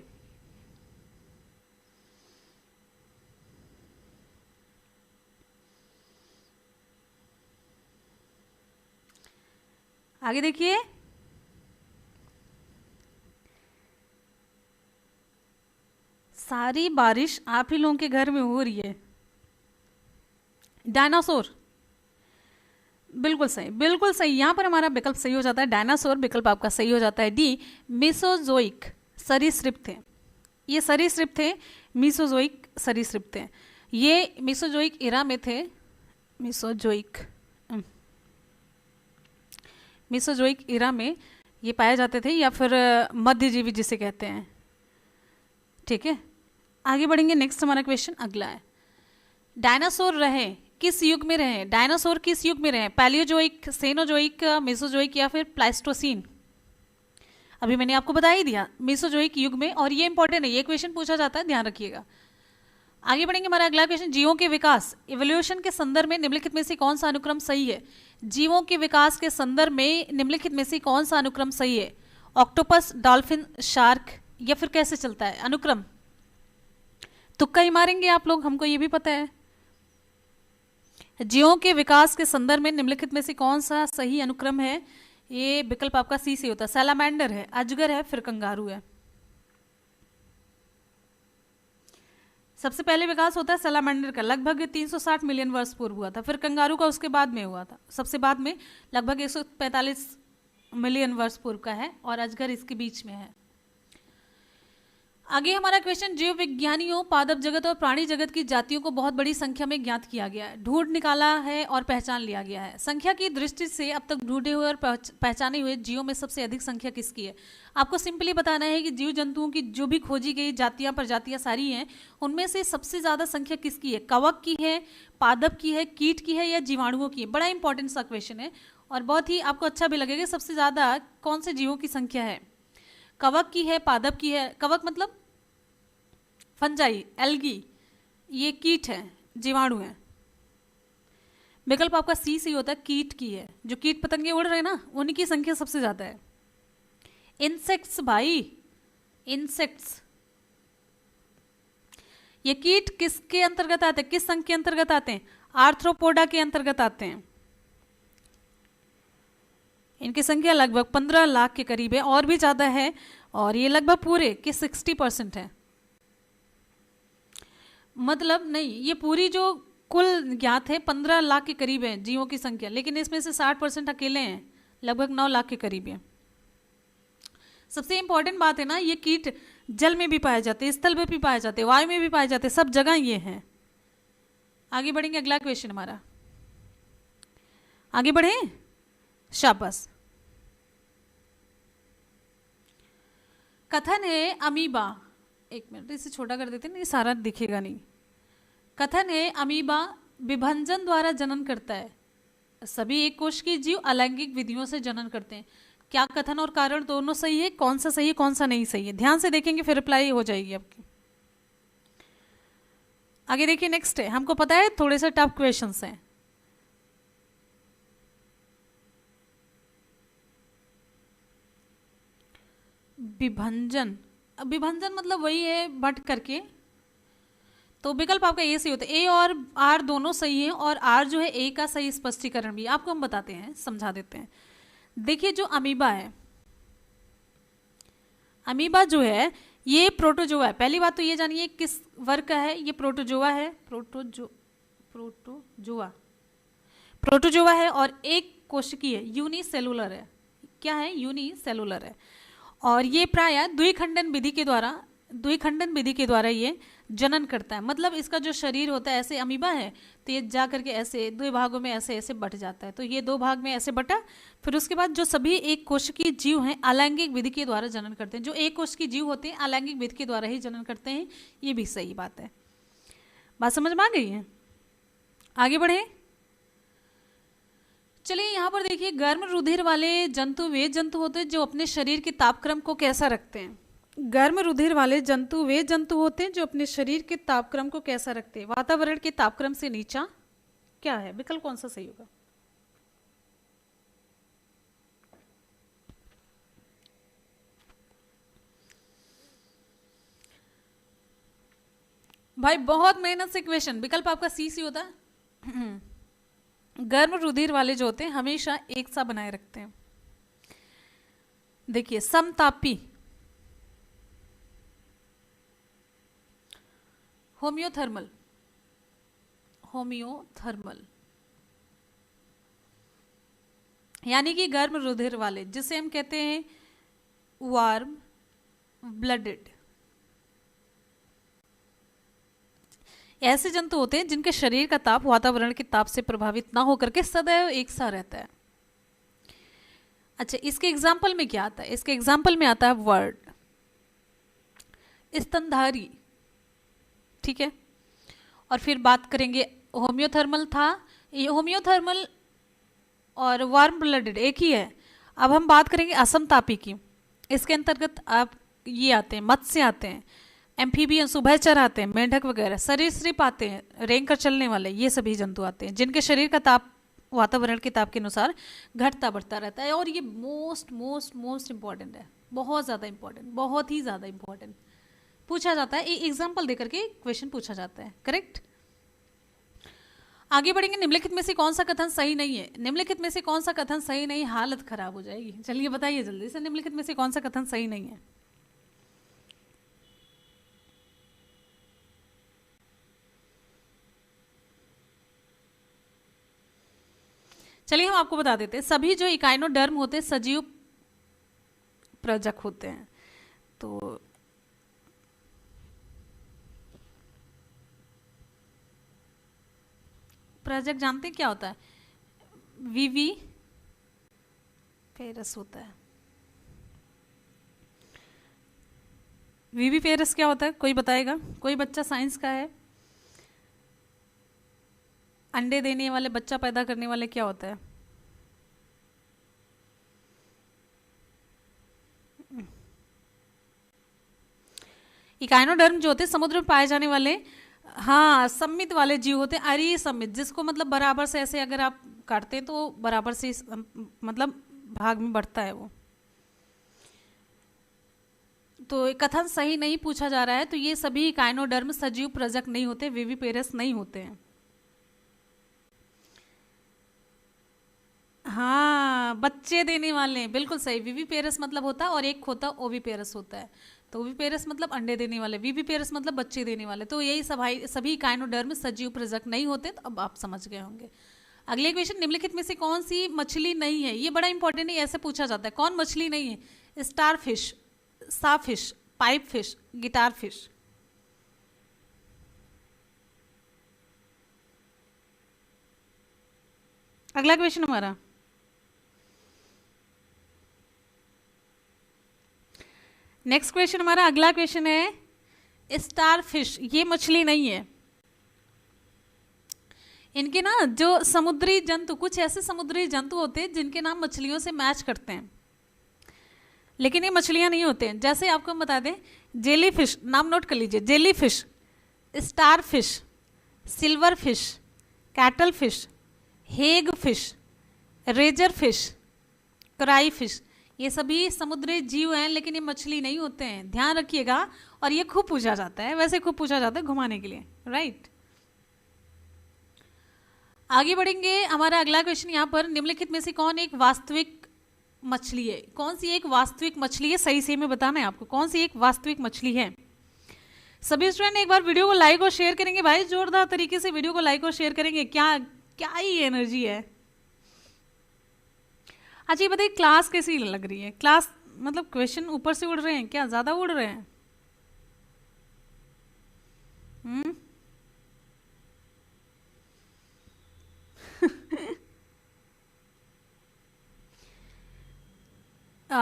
आगे देखिए, सारी बारिश आप ही लोगों के घर में हो रही है। डायनासोर, बिल्कुल सही, बिल्कुल सही। यहां पर हमारा विकल्प सही हो जाता है, डायनासोर विकल्प आपका सही हो जाता है, डी। मेसोजोइक सरीसृप थे, ये सरीसृप थे, मीसोजोइक सरीसृप थे। ये मीसोजोइक इरा में थे, मीसोजोइक मीसोजोइक इरा में ये पाए जाते थे, या फिर मध्यजीवी जिसे कहते हैं। ठीक है, आगे बढ़ेंगे। नेक्स्ट हमारा क्वेश्चन अगला है, डायनासोर रहे किस युग में रहे? डायनासोर किस युग में रहे? पैलियोजोइक, सेनोजोइक, मेसोजोइक या फिर प्लाइस्टोसीन? अभी मैंने आपको बता ही दिया, मेसोजोइक युग में। और ये इंपॉर्टेंट है, ये क्वेश्चन पूछा जाता है, ध्यान रखिएगा। आगे बढ़ेंगे, हमारा अगला क्वेश्चन, जीवों के विकास इवोल्यूशन के संदर्भ में निम्नलिखित में से कौन सा अनुक्रम सही है? जीवों के विकास के संदर्भ में निम्नलिखित में से कौन सा अनुक्रम सही है? ऑक्टोपस, डॉल्फिन, शार्क, या फिर कैसे चलता है अनुक्रम? तुक्का ही मारेंगे आप लोग, हमको ये भी पता है। जीवों के विकास के संदर्भ में निम्नलिखित में से कौन सा सही अनुक्रम है? ये विकल्प आपका सी से होता है। सैलामेंडर है, अजगर है, फिर कंगारू है। सबसे पहले विकास होता है सैलामेंडर का, लगभग 360 मिलियन वर्ष पूर्व हुआ था। फिर कंगारू का उसके बाद में हुआ था, सबसे बाद में लगभग 145 मिलियन वर्ष पूर्व का है, और अजगर इसके बीच में है। आगे हमारा क्वेश्चन, जीव विज्ञानियों पादप जगत और प्राणी जगत की जातियों को बहुत बड़ी संख्या में ज्ञात किया गया है, ढूंढ निकाला है और पहचान लिया गया है। संख्या की दृष्टि से अब तक ढूंढे हुए और पहचाने हुए जीवों में सबसे अधिक संख्या किसकी है? आपको सिंपली बताना है कि जीव जंतुओं की जो भी खोजी गई जातियां प्रजातियां सारी हैं, उनमें से सबसे ज्यादा संख्या किसकी है? कवक की है, पादप की है, कीट की है, या जीवाणुओं की है? बड़ा इंपॉर्टेंट सा क्वेश्चन है और बहुत ही आपको अच्छा भी लगेगा। सबसे ज्यादा कौन से जीवों की संख्या है? कवक की है, पादप की है। कवक मतलब फंजाई, एल्गी, ये कीट है, जीवाणु है। विकल्प आपका सी से होता है, कीट की है। जो कीट पतंगे उड़ रहे हैं ना, उनकी संख्या सबसे ज्यादा है। इंसेक्ट्स भाई, इंसेक्ट्स। ये कीट किसके अंतर्गत आते हैं? किस संघ के अंतर्गत आते हैं? आर्थ्रोपोडा के अंतर्गत आते हैं। इनकी संख्या लगभग 15 लाख के करीब है, और भी ज्यादा है, और ये लगभग पूरे के 60% है। मतलब नहीं, ये पूरी जो कुल ज्ञात है 15 लाख के करीब है जीवों की संख्या, लेकिन इसमें से 60% अकेले हैं, लगभग 9 लाख के करीब है। सबसे इंपॉर्टेंट बात है ना, ये कीट जल में भी पाए जाते हैं, स्थल में भी पाए जाते हैं, वायु में भी पाए जाते हैं, सब जगह ये हैं। आगे बढ़ेंगे, अगला क्वेश्चन हमारा। आगे बढ़े, शाबाश। कथन है अमीबा, एक मिनट इसे छोटा कर देते हैं, ये सारा दिखेगा नहीं। कथन है अमीबा विभंजन द्वारा जनन करता है, सभी एक कोश के जीव अलैंगिक विधियों से जनन करते हैं। क्या कथन और कारण दोनों सही है? कौन सा सही है, कौन सा नहीं सही है? ध्यान से देखेंगे फिर रिप्लाई हो जाएगी आपकी। आगे देखिए नेक्स्ट है, हमको पता है थोड़े से टफ क्वेश्चंस हैं। विभंजन, विभंजन मतलब वही है बट करके, तो विकल्प आपका ए सही होता है। ए और आर दोनों सही है, और आर जो है ए का सही स्पष्टीकरण भी आपको हम बताते हैं, समझा देते हैं। देखिए जो अमीबा है, अमीबा जो है ये प्रोटोजोआ है। पहली बात तो ये जानिए किस वर्ग का है, ये प्रोटोजोआ है, प्रोटोजोआ प्रोटोजोआ है, और एक कोशिकीय है, यूनिसेलुलर है। क्या है? यूनिसेलुलर है। और ये प्रायः द्विखंडन विधि के द्वारा ये जनन करता है। मतलब इसका जो शरीर होता है, ऐसे अमीबा है तो ये जा करके ऐसे दो भागों में ऐसे ऐसे बट जाता है। तो ये दो भाग में ऐसे बटा, फिर उसके बाद जो सभी एक कोशिकीय जीव हैं अलैंगिक विधि के द्वारा जनन करते हैं। जो एक कोशिकीय जीव होते हैं अलैंगिक विधि के द्वारा ही जनन करते हैं, ये भी सही बात है। बात समझ में आ गई है? आगे बढ़े, चलिए यहाँ पर देखिए, गर्म रुधिर वाले जंतु वे जंतु होते हैं जो अपने शरीर के तापक्रम को कैसा रखते हैं। गर्म रुधिर वाले जंतु वे जंतु होते हैं जो अपने शरीर के तापक्रम को कैसा रखते हैं, वातावरण के तापक्रम से नीचा। क्या है विकल्प, कौन सा सही होगा? भाई बहुत मेहनत से क्वेश्चन, विकल्प आपका सी सी होता है। गर्म रुधिर वाले जो होते हैं हमेशा एक सा बनाए रखते हैं। देखिए समतापी, होम्योथर्मल, होम्योथर्मल यानी कि गर्म रुधिर वाले, जिसे हम कहते हैं वार्म ब्लडेड। ऐसे जंतु होते हैं जिनके शरीर का ताप वातावरण के ताप से प्रभावित ना होकर के सदैव एक सा रहता है। अच्छा, इसके एग्जाम्पल में क्या आता है? इसके एग्जाम्पल में आता है वर्ड स्तनधारी, ठीक है। और फिर बात करेंगे, होम्योथर्मल था, ये होम्योथर्मल और वार्म ब्लडेड एक ही है। अब हम बात करेंगे असमतापी की। इसके अंतर्गत आप ये आते हैं, मत्स्य आते हैं, एम्फीबियंस उभयचर आते हैं, मेंढक वगैरह, सरीसृप आते हैं, रेंग कर चलने वाले, ये सभी जंतु आते हैं जिनके शरीर का ताप वातावरण के ताप के अनुसार घटता बढ़ता रहता है। और ये मोस्ट मोस्ट मोस्ट इंपॉर्टेंट है, बहुत ज़्यादा इंपॉर्टेंट, बहुत ही ज़्यादा इंपॉर्टेंट पूछा जाता है। एग्जाम्पल देकर के क्वेश्चन पूछा जाता है, करेक्ट। आगे बढ़ेंगे, निम्नलिखित में से कौन सा कथन सही नहीं है? निम्नलिखित में से कौन सा कथन सही नहीं, हालत खराब हो जाएगी। चलिए बताइए जल्दी से, निम्नलिखित में से कौन सा कथन सही नहीं है? चलिए हम आपको बता देते हैं, सभी जो इकाइनोडर्म होते हैं सजीव प्रजक होते हैं। तो प्रजक जानते हैं क्या होता है? वीवी पेरस होता है। वीवी पेरस क्या होता है, कोई बताएगा? कोई बच्चा साइंस का है? अंडे देने वाले, बच्चा पैदा करने वाले क्या होता है? इकाइनोडर्म जो होते हैं समुद्र में पाए जाने वाले, हाँ, सम्मित वाले जीव होते हैं, अरिसम्मित, जिसको मतलब बराबर से ऐसे अगर आप काटते हैं तो बराबर से मतलब भाग में बढ़ता है वो। तो कथन सही नहीं पूछा जा रहा है, तो ये सभी इकाइनोडर्म सजीव प्रजक नहीं होते, विविपेरस नहीं होते हैं। हाँ, बच्चे देने वाले, बिल्कुल सही। विविपेरस मतलब होता है, और एक होता है ओविपेरस होता है। तो ओविपेरस मतलब अंडे देने वाले, विविपेरस मतलब बच्चे देने वाले। तो यही सभी इकाइनोडर्म सजीव प्रजक नहीं होते। तो अब आप समझ गए होंगे। अगले क्वेश्चन, निम्नलिखित में से कौन सी मछली नहीं है? ये बड़ा इंपॉर्टेंट है, ऐसे पूछा जाता है, कौन मछली नहीं है? स्टार फिश, सा fish, pipe fish, guitar fish. अगला क्वेश्चन हमारा, नेक्स्ट क्वेश्चन हमारा अगला क्वेश्चन है स्टार फिश, ये मछली नहीं है। इनके ना जो समुद्री जंतु, कुछ ऐसे समुद्री जंतु होते हैं जिनके नाम मछलियों से मैच करते हैं, लेकिन ये मछलियां नहीं होते हैं। जैसे आपको हम बता दें, जेली फिश, नाम नोट कर लीजिए, jelly fish, star fish, silver fish, cuttle fish, hag fish, razor fish, कराई फिश, ये सभी समुद्री जीव हैं, लेकिन ये मछली नहीं होते हैं, ध्यान रखिएगा। और ये खूब पूछा जाता है, वैसे खूब पूछा जाता है घुमाने के लिए, राइट। आगे बढ़ेंगे, हमारा अगला क्वेश्चन यहाँ पर, निम्नलिखित में से कौन एक वास्तविक मछली है? कौन सी एक वास्तविक मछली है? सही सही में बताना है आपको, कौन सी एक वास्तविक मछली है। सभी स्टूडेंट एक बार वीडियो को लाइक और शेयर करेंगे भाई, जोरदार तरीके से वीडियो को लाइक और शेयर करेंगे। क्या क्या ही एनर्जी है। अच्छा ये बताइए, क्लास कैसी लग रही है? क्लास मतलब क्वेश्चन ऊपर से उड़ रहे हैं क्या, ज्यादा उड़ रहे हैं? हम्म।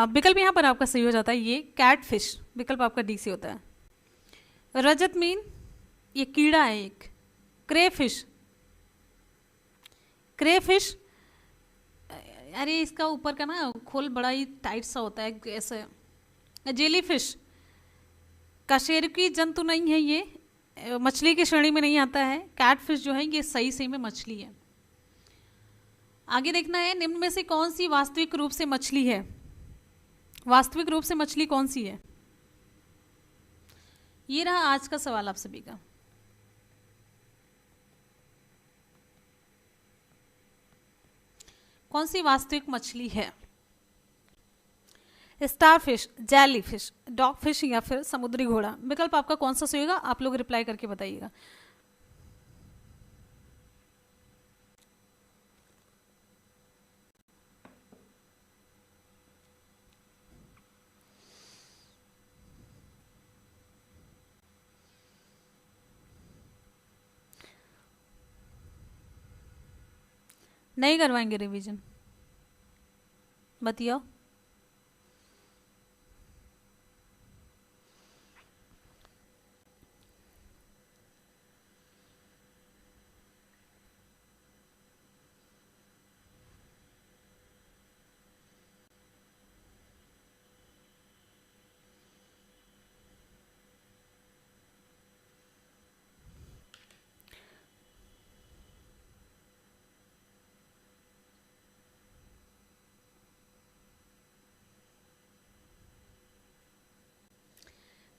विकल्प यहाँ पर आपका सही हो जाता है, ये कैट फिश विकल्प आपका डी से होता है। रजत मीन, ये कीड़ा है एक। क्रे फिश, क्रे फिश, अरे इसका ऊपर का ना खोल बड़ा ही टाइट सा होता है ऐसे। जेली फिश, कशेरुकी जंतु नहीं है ये, मछली की श्रेणी में नहीं आता है। कैट फिश जो है ये सही सही में मछली है। आगे देखना है, निम्न में से कौन सी वास्तविक रूप से मछली है? वास्तविक रूप से मछली कौन सी है? ये रहा आज का सवाल आप सभी का। कौन सी वास्तविक मछली है? स्टार फिश, जैली फिश, डॉग फिश या फिर समुद्री घोड़ा। विकल्प आपका कौन सा सही होगा, आप लोग रिप्लाई करके बताइएगा। नहीं करवाएंगे रिवीजन? बताओ।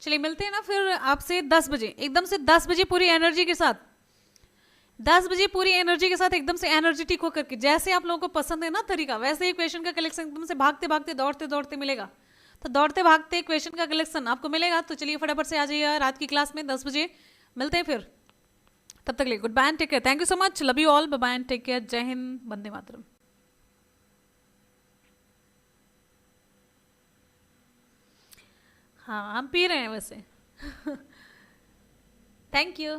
चलिए मिलते हैं ना फिर आपसे 10 बजे, एकदम से 10 बजे पूरी एनर्जी के साथ। 10 बजे पूरी एनर्जी के साथ एकदम से एनर्जेटिक होकर के, जैसे आप लोगों को पसंद है ना तरीका, वैसे ही क्वेश्चन का कलेक्शन एकदम से भागते भागते दौड़ते दौड़ते मिलेगा। तो दौड़ते भागते क्वेश्चन का कलेक्शन आपको मिलेगा। तो चलिए फटाफट से आ जाइए रात की क्लास में 10 बजे। मिलते हैं फिर, तब तक लिए good bye and take care. Thank you so much, love you all, bye bye and take care. जय हिंद, वंदे मातरम। हाँ हम पी रहे हैं वैसे। Thank you.